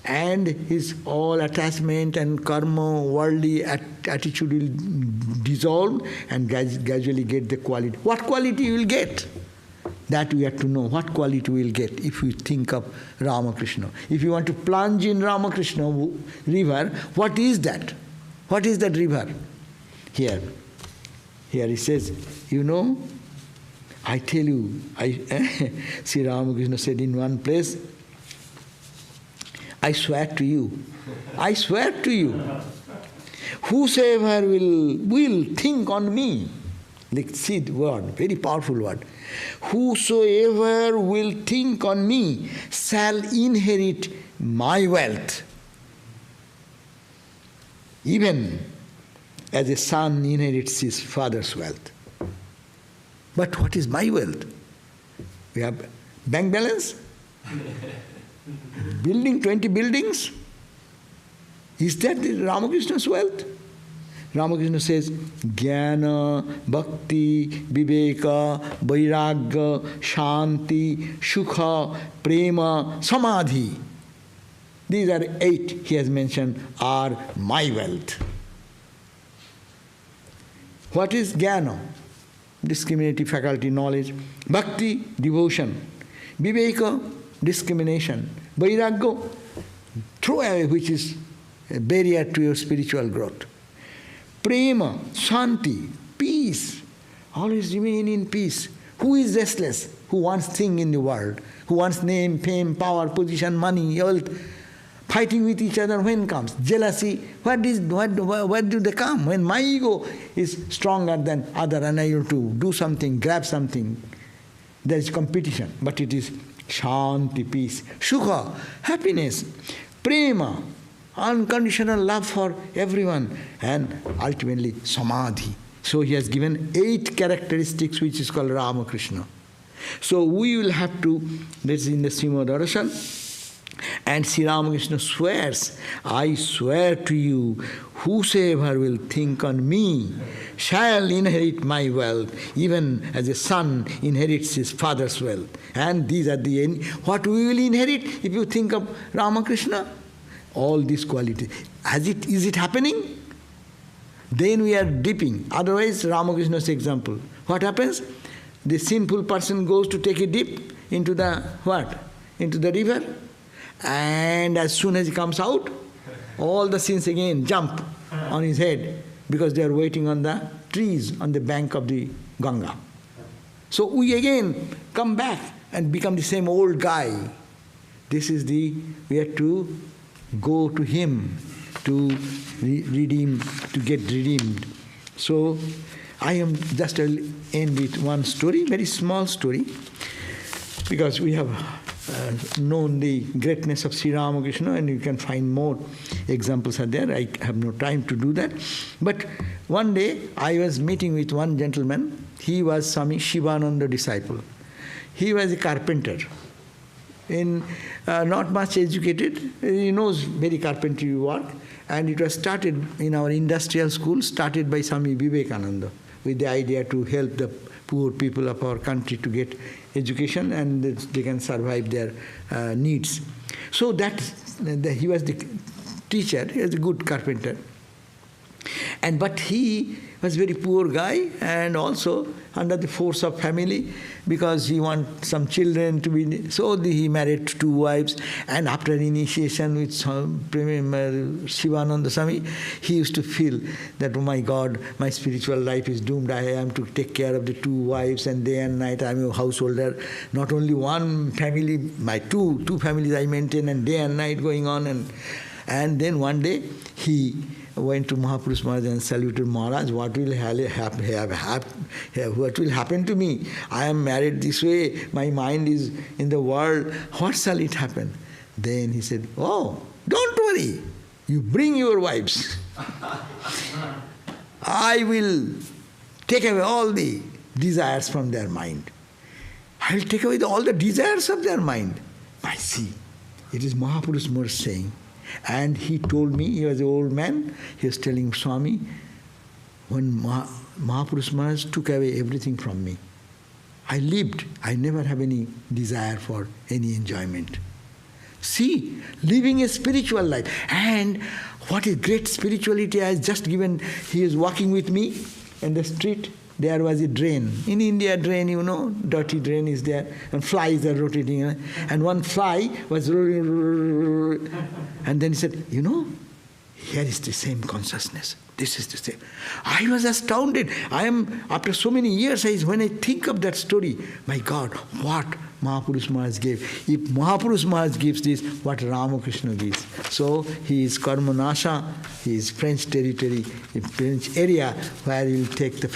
and his all attachment and karma, worldly attitude will dissolve and gradually get the quality. What quality you will get? That we have to know. What quality we will get if we think of Ramakrishna. If you want to plunge in Ramakrishna river, what is that? What is that river? Here he says, I tell you, Sri Ramakrishna said in one place, I swear to you, whosoever will think on me, see the word, very powerful word, whosoever will think on me shall inherit my wealth, even as a son inherits his father's wealth. But what is my wealth? We have bank balance? Building 20 buildings? Is that the Ramakrishna's wealth? Ramakrishna says, Jnana, Bhakti, Viveka, Vairagya, Shanti, Sukha, Prema, Samadhi. These are 8 he has mentioned are my wealth. What is Jnana? Discriminative faculty, knowledge. Bhakti, devotion. Viveka, discrimination. Vairagya, throw away which is a barrier to your spiritual growth. Prema, Shanti, peace. Always remain in peace. Who is restless? Who wants things in the world? Who wants name, fame, power, position, money, wealth? Fighting with each other when comes? Jealousy. Where do they come? When my ego is stronger than other and I have to do something, grab something, there is competition. But it is Shanti, peace. Sukha, happiness. Prema, unconditional love for everyone, and ultimately Samadhi. So he has given 8 characteristics which is called Ramakrishna. So we will have to, this is in the Srimad Darashan, and Sri Ramakrishna swears, I swear to you, whosoever will think on me shall inherit my wealth, even as a son inherits his father's wealth. And these are the end. What we will inherit if you think of Ramakrishna? All these qualities. Is it happening? Then we are dipping. Otherwise, Ramakrishna's example. What happens? The sinful person goes to take a dip into the what? Into the river. And as soon as he comes out, all the sins again jump on his head because they are waiting on the trees on the bank of the Ganga. So we again come back and become the same old guy. This is we have to go to him to redeem, to get redeemed. So I am just end with one story, very small story, because we have known the greatness of Sri Ramakrishna, and you can find more examples are there. I have no time to do that. But one day I was meeting with one gentleman. He was Swami Shivananda disciple. He was a carpenter. Not much educated, he knows very carpentry work, and it was started in our industrial school, started by Swami Vivekananda, with the idea to help the poor people of our country to get education and they can survive their needs. So he was the teacher, he was a good carpenter. But he was a very poor guy, and also under the force of family, because he wanted some children to be. So he married 2 wives, and after initiation with Shivananda Swami, he used to feel that, oh my God, my spiritual life is doomed. I am to take care of the 2 wives, and day and night I am a householder. Not only one family, my two families I maintain, and day and night going on. And then one day he went to Mahapurush Maharaj and saluted Maharaj. What will happen to me? I am married this way. My mind is in the world. What shall it happen? Then he said, oh, don't worry. You bring your wives. I will take away all the desires from their mind. I will take away all the desires of their mind. I see. It is Mahapurush Maharaj saying. And he told me, he was an old man, he was telling Swami, when Mahapurush Maharaj took away everything from me, I lived, I never have any desire for any enjoyment. See, living a spiritual life. And what is great spirituality I has just given, he is walking with me in the street. There was a drain. In India, drain, dirty drain is there, and flies are rotating. And one fly was rolling, and then he said, here is the same consciousness. This is the same. I was astounded. After so many years, when I think of that story, my God, what Mahapurush Maharaj gave. If Mahapurush Maharaj gives this, what Ramakrishna gives. So he is Karmanasha, he is French territory, a French area where he will take the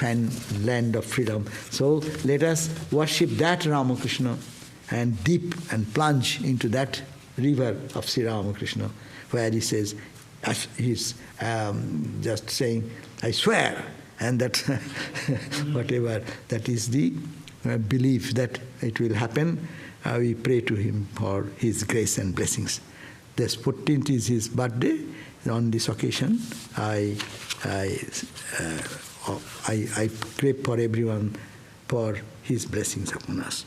land of freedom. So let us worship that Ramakrishna and dip and plunge into that river of Sri Ramakrishna, where he says, he's just saying, I swear, and that whatever, that is the belief that it will happen, we pray to him for his grace and blessings. This 14th is his birthday. On this occasion, I pray for everyone for his blessings upon us.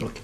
Okay.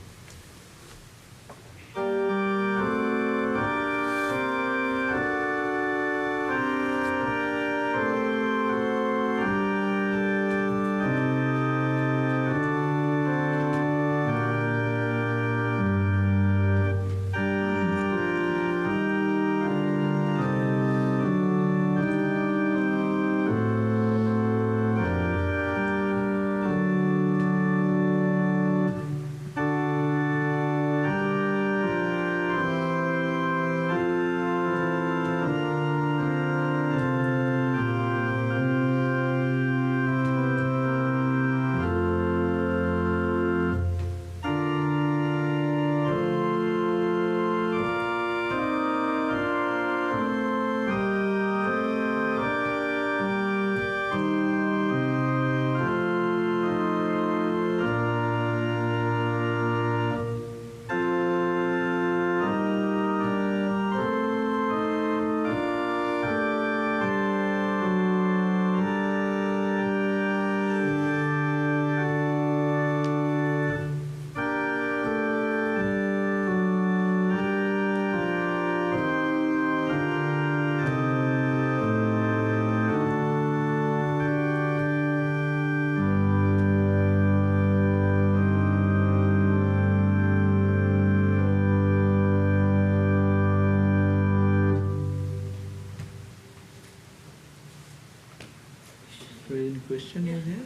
Question is there?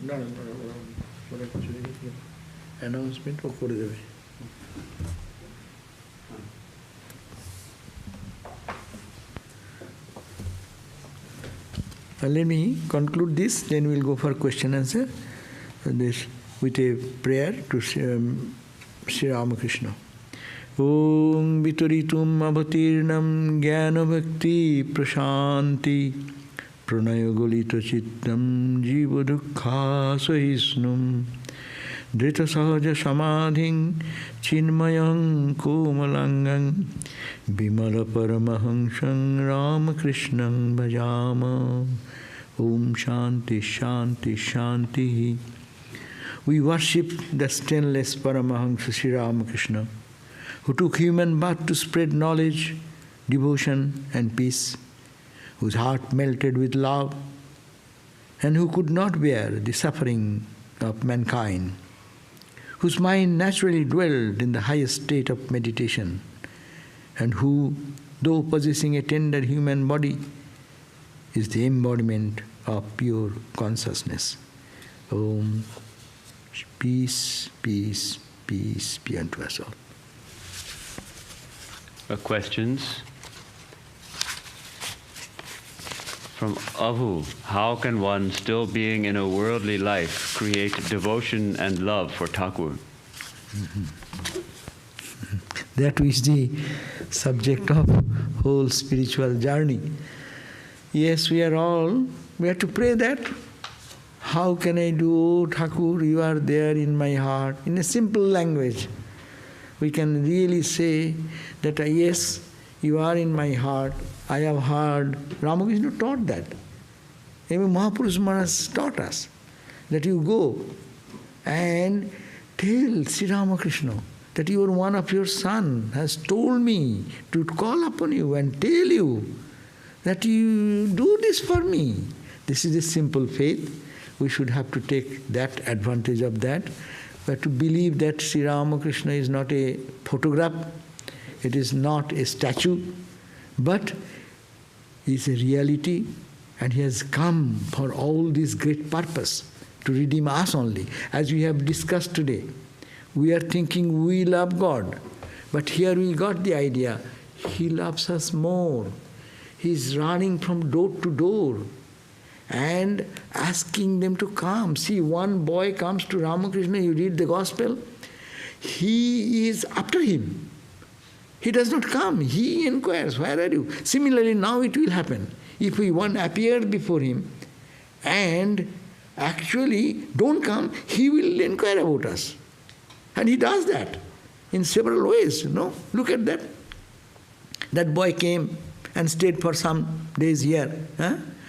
No. Announcement or kore debe. Let me conclude this, then we'll go for question answer. This with a prayer to Sri Ramakrishna. Om Vitaritum Avatirnam Jnana Bhakti Prashanti Pranaya Golita Chittam Jiva Dukha Sahisnum Drita Sahaja Samadhing Chinmayang Komalangam Bimala Paramahangsang Ramakrishnang Bhajama. Om Shanti Shanti Shanti. We worship the stainless Paramahansa Sri Ramakrishna, who took human birth to spread knowledge, devotion and peace, whose heart melted with love, and who could not bear the suffering of mankind, whose mind naturally dwelled in the highest state of meditation, and who, though possessing a tender human body, is the embodiment of pure consciousness. Om. Peace, peace, peace be unto us all. Questions? From Avu, how can one, still being in a worldly life, create devotion and love for Tagore? That is the subject of whole spiritual journey. Yes, we have to pray that. How can I do, Thakur, you are there in my heart. In a simple language, we can really say that yes, you are in my heart. I have heard. Ramakrishna taught that. Even Mahapurush Maharaj taught us that you go and tell Sri Ramakrishna that one of your son has told me to call upon you and tell you that you do this for me. This is a simple faith. We should have to take that advantage of that. But to believe that Sri Ramakrishna is not a photograph, it is not a statue, but he is a reality, and he has come for all this great purpose, to redeem us only. As we have discussed today, we are thinking we love God, but here we got the idea, he loves us more. He is running from door to door and asking them to come. See, one boy comes to Ramakrishna, you read the gospel, he is after him. He does not come, he inquires, where are you? Similarly, now it will happen. If we one appear before him and actually don't come, he will inquire about us. And he does that in several ways, Look at that. That boy came and stayed for some days here.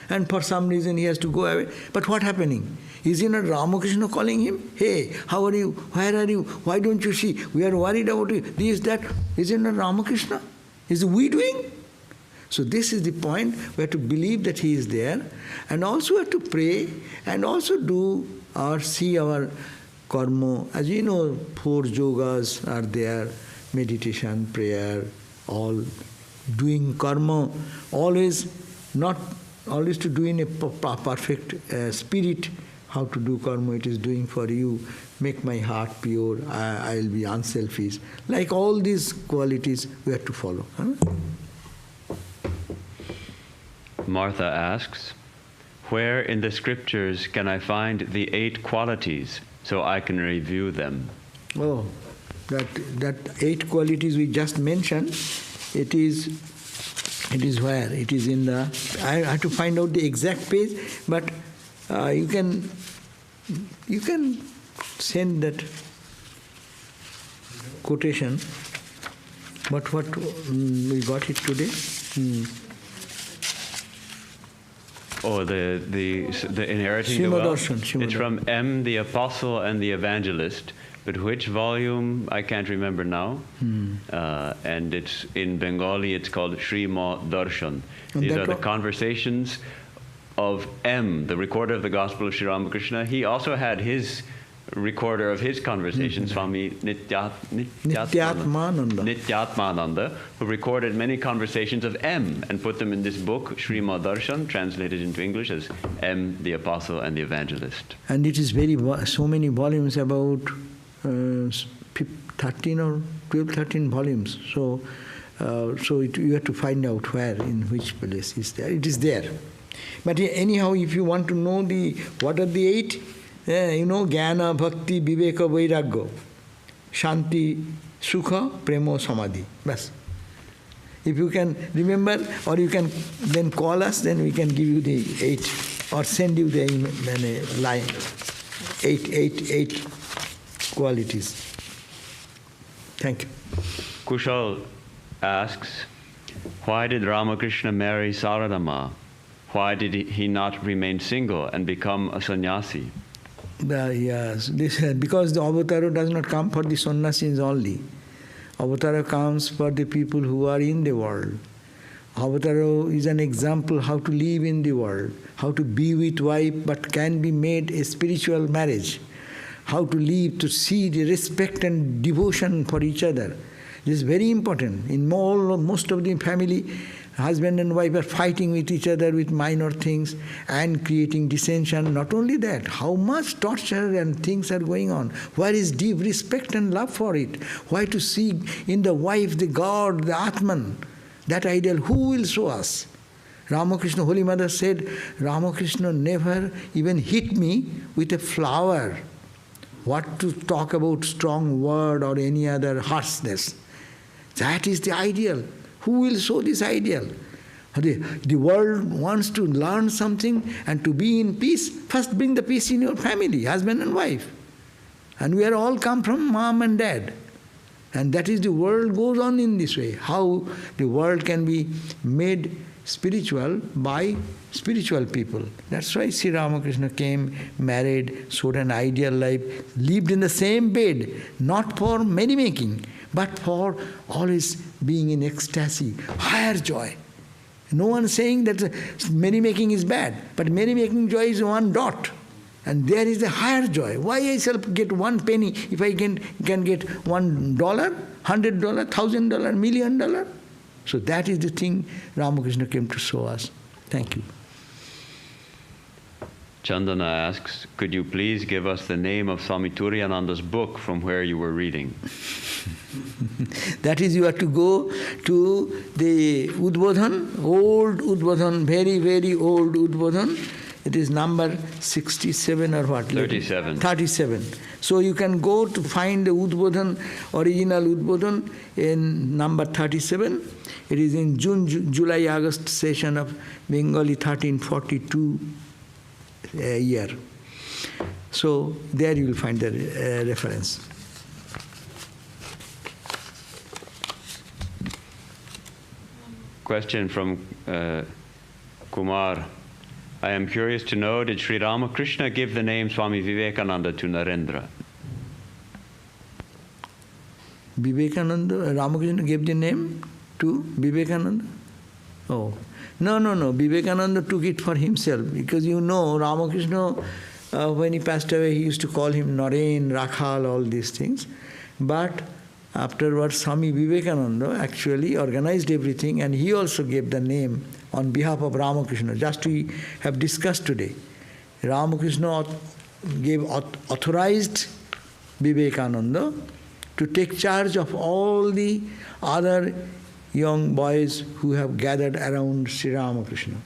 And for some reason he has to go away. But what happening? Is it not Ramakrishna calling him? Hey, how are you? Where are you? Why don't you see? We are worried about you. This, that. Is it not Ramakrishna? Is we doing? So this is the point. We have to believe that he is there. And also have to pray and also do or see our karma. As you know, 4 yogas are there. Meditation, prayer, all doing karma. Always to do in a perfect spirit. How to do karma, it is doing for you. Make my heart pure, I will be unselfish. Like all these qualities we have to follow. Martha asks, where in the scriptures can I find the 8 qualities so I can review them? Oh, that 8 qualities we just mentioned, it is where? It is in the... I have to find out the exact page, but you can send that quotation. But what we got it today? Oh, the inheriting the wealth. It's from M, the Apostle and the Evangelist. But which volume, I can't remember now. And it's in Bengali, it's called Srimad Darshan. These are the conversations of M, the recorder of the Gospel of Sri Ramakrishna. He also had his recorder of his conversations, Swami Nityatmananda, who recorded many conversations of M and put them in this book, Srimad Darshan, translated into English as M, the Apostle and the Evangelist. And it is so many volumes, about 13 or 12, 13 volumes. So you have to find out where, in which place is there. It is there. But anyhow, if you want to know what are the 8, Jnana, Bhakti, Viveka, Vairagya, Shanti, Sukha, Premo, Samadhi. Bas. If you can remember, or you can then call us, then we can give you the 8, or send you the line. 8 qualities. Thank you. Kushal asks, why did Ramakrishna marry Saradama? Why did he not remain single and become a sannyasi? Yes, because the avatara does not come for the sannyasis only. Avatara comes for the people who are in the world. Avatara is an example how to live in the world, how to be with wife but can be made a spiritual marriage, how to live, to see the respect and devotion for each other. This is very important. In most of the family, husband and wife are fighting with each other with minor things and creating dissension. Not only that, how much torture and things are going on. Where is deep respect and love for it? Why to see in the wife the God, the Atman, that ideal? Who will show us? Ramakrishna, Holy Mother said, Ramakrishna never even hit me with a flower. What to talk about strong word or any other harshness? That is the ideal. Who will show this ideal? The world wants to learn something and to be in peace. First bring the peace in your family, husband and wife. And we are all come from mom and dad. And that is the world goes on in this way. How the world can be made spiritual by spiritual people. That's why Sri Ramakrishna came, married, showed an ideal life, lived in the same bed, not for merrymaking, but for always being in ecstasy, higher joy. No one saying that merrymaking is bad, but merrymaking joy is one dot. And there is a higher joy. Why I shall get 1 penny if I can get $1, $100, $1,000, $1 million? So that is the thing Ramakrishna came to show us. Thank you. Chandana asks, could you please give us the name of Swami Turiyananda's book from where you were reading? That is, you have to go to the Udbodhan, old Udbodhan, very, very old Udbodhan. It is number 67 or what? 37. 37. So you can go to find the Udbodhan, original Udbodhan in number 37. It is in July, August session of Bengali 1342 year. So there you will find the reference. question from Kumar. I am curious to know, did Sri Ramakrishna give the name Swami Vivekananda to Narendra? Vivekananda, Ramakrishna gave the name to Vivekananda? Oh, no. Vivekananda took it for himself, because Ramakrishna, when he passed away, he used to call him Naren, Rakhal, all these things. But afterwards, Swami Vivekananda actually organized everything, and he also gave the name on behalf of Ramakrishna. Just we have discussed today. Ramakrishna authorized Vivekananda to take charge of all the other young boys who have gathered around Sri Ramakrishna.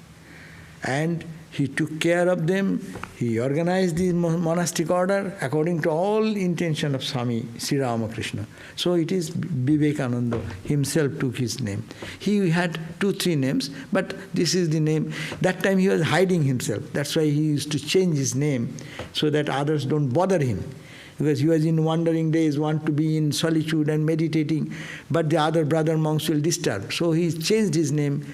And he took care of them. He organized the monastic order according to all intention of Swami Sri Ramakrishna. So it is Vivekananda himself took his name. He had 2-3 names, but this is the name. That time he was hiding himself. That's why he used to change his name so that others don't bother him. Because he was in wandering days, want to be in solitude and meditating, but the other brother monks will disturb. So he changed his name,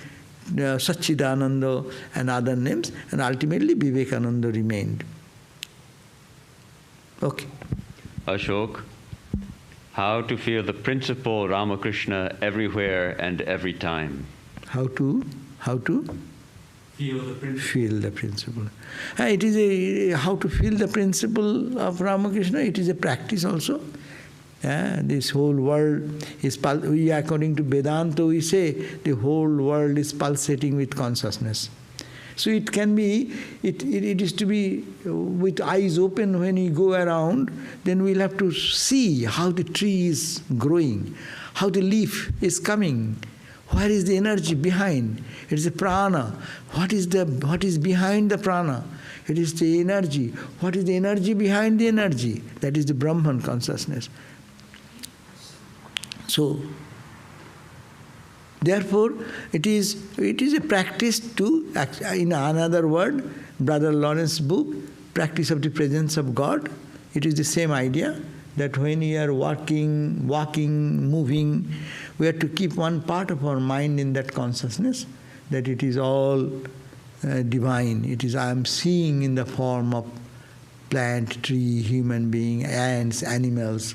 Satchidananda and other names, and ultimately Vivekananda remained. Okay. Ashok, how to feel the principle Ramakrishna everywhere and every time? How to? Feel the principle. It is how to feel the principle of Ramakrishna. It is a practice also. This whole world is, according to Vedanta, we say the whole world is pulsating with consciousness. So it can be, it is to be with eyes open when we go around, then we'll have to see how the tree is growing, how the leaf is coming. Where is the energy behind? It is the prana. What is behind the prana? It is the energy. What is the energy behind the energy? That is the Brahman consciousness. So, therefore, it is a practice to, in another word, Brother Lawrence's book, Practice of the Presence of God, it is the same idea that when we are walking, moving, we have to keep one part of our mind in that consciousness, that it is all divine. It is, I am seeing in the form of plant, tree, human being, ants, animals,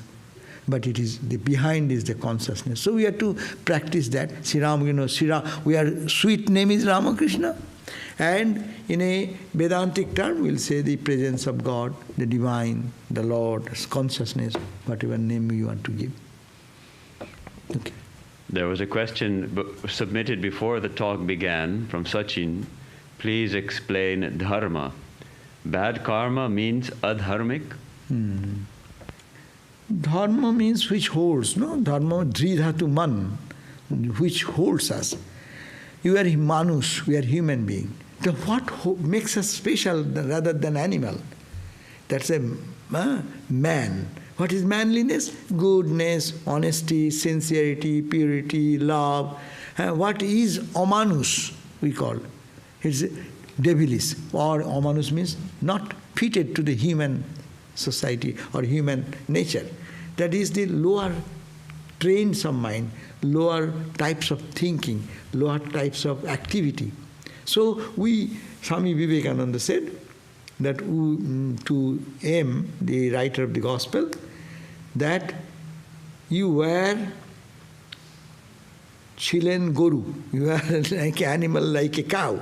but it is, the behind is the consciousness. So we have to practice that. Sweet name is Ramakrishna. And in a Vedantic term, we'll say the presence of God, the divine, the Lord, consciousness, whatever name you want to give. Okay. There was a question submitted before the talk began from Sachin. Please explain dharma. Bad karma means adharmic? Dharma means which holds, no? Dharma, dridhatu man, which holds us. You are manus, we are human being. So what makes us special rather than animal? That's a man. What is manliness? Goodness, honesty, sincerity, purity, love. What is amanus, we call? It's devilish. Or amanus means not fitted to the human society or human nature. That is the lower trains of mind, lower types of thinking, lower types of activity. So Swami Vivekananda said that to M, the writer of the Gospel, that you were chilen goru, you are like an animal, like a cow,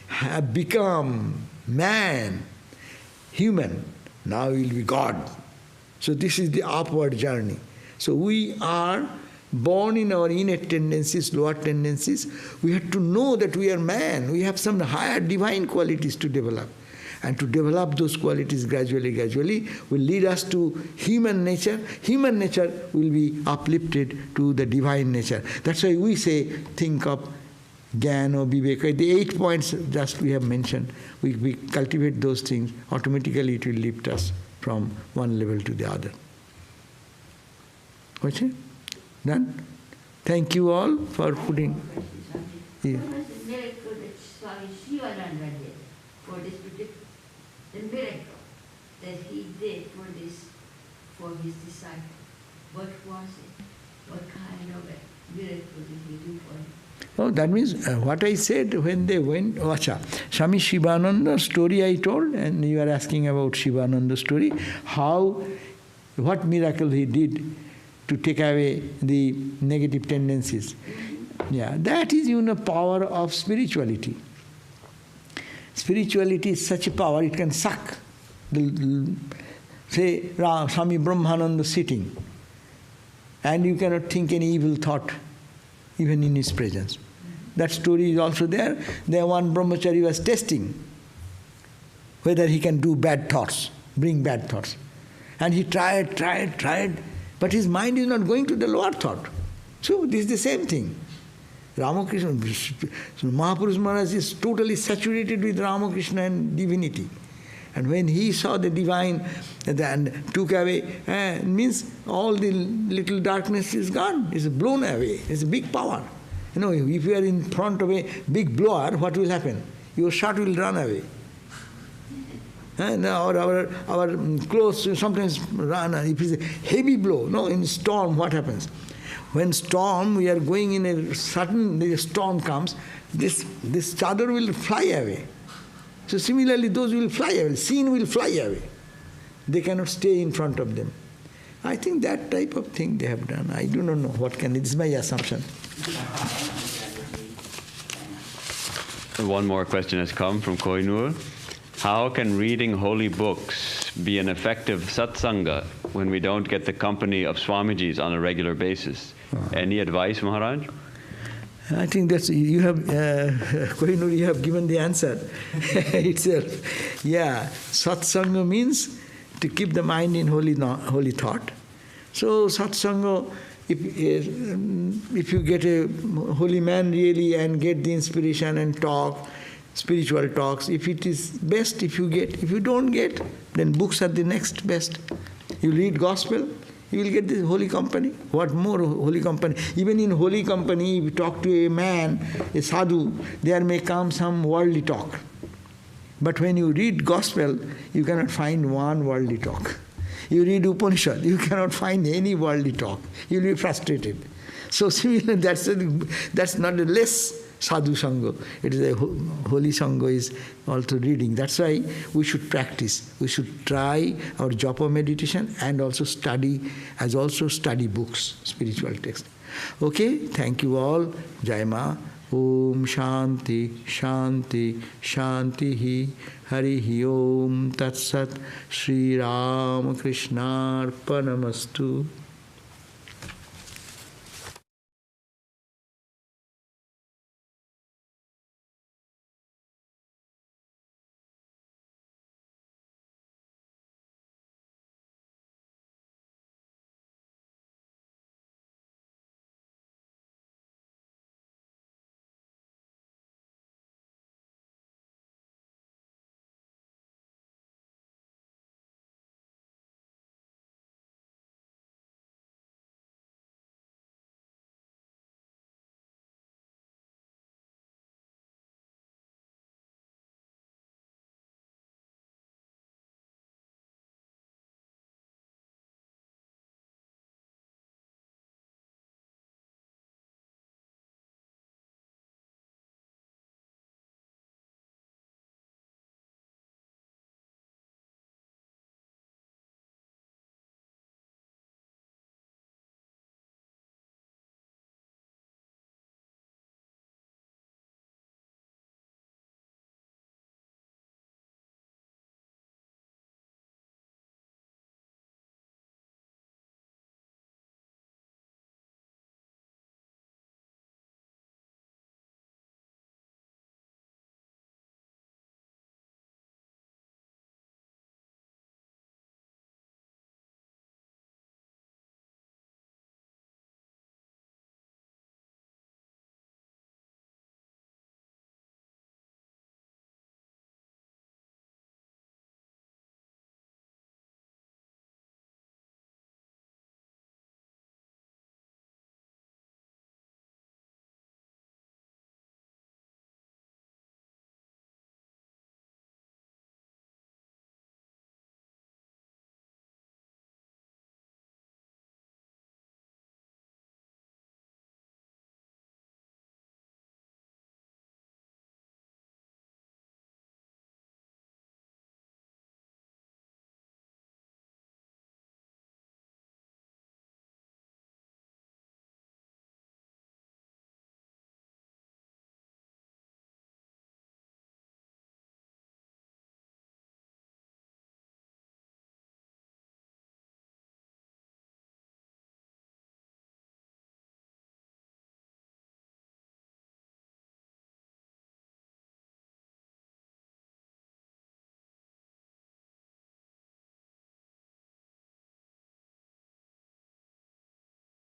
have become man, human, now you will be God. So this is the upward journey. So we are born in our innate tendencies, lower tendencies. We have to know that we are man. We have some higher divine qualities to develop. And to develop those qualities gradually will lead us to human nature. Human nature will be uplifted to the divine nature. That's why we say, think of Jnana, Viveka. The 8 points just we have mentioned. We cultivate those things. Automatically it will lift us from one level to the other. What's it? Done? Thank you all for putting... Yeah. What was the miracle that Swami Sarvadevananda did for this particular, the miracle that he did for his disciple? What was it? What kind of a miracle did he do for him? Oh, that means what I said when they went, Swami Shivananda story I told, and you are asking about Shivananda story, what miracle he did to take away the negative tendencies. Yeah, that is, power of spirituality. Spirituality is such a power, it can suck. Say, Swami Brahmananda sitting, and you cannot think any evil thought, even in his presence. That story is also there. There one brahmachari was testing whether he can do bad thoughts, bring bad thoughts. And he tried, but his mind is not going to the lower thought. So this is the same thing. Ramakrishna, Mahapurush Maharaj is totally saturated with Ramakrishna and divinity. And when he saw the divine and took away, means all the little darkness is gone, it's blown away. It's a big power. If you are in front of a big blower, what will happen? Your shot will run away. Our clothes sometimes run. If it's a heavy blow, in storm, what happens? When storm, we are going in a storm comes, this chadar will fly away. So similarly, those will fly away, scene will fly away. They cannot stay in front of them. I think that type of thing they have done. I do not know what can, this is my assumption. One more question has come from Koinur. How can reading holy books be an effective satsanga when we don't get the company of Swamijis on a regular basis? Any advice, Maharaj? I think that's, you have, Koinur, you have given the answer itself. Yeah, satsanga means to keep the mind in holy thought. So satsanga, if you get a holy man really and get the inspiration and talk, spiritual talks, if it is best, if you get. If you don't get, then books are the next best. You read gospel, you will get this holy company. What more holy company? Even in holy company, if you talk to a man, a sadhu, there may come some worldly talk. But when you read gospel, you cannot find one worldly talk. You read Upanishad, you cannot find any worldly talk. You will be frustrated. So similarly, that's not a less sadhu sangha. It is a holy sangha is also reading. That's why we should practice. We should try our japa meditation and also study books, spiritual text. Okay, thank you all. Jai Ma. Om Shanti, Shanti, Shanti Hari Om Tat Sat Sri Ram Krishna Arpanamastu.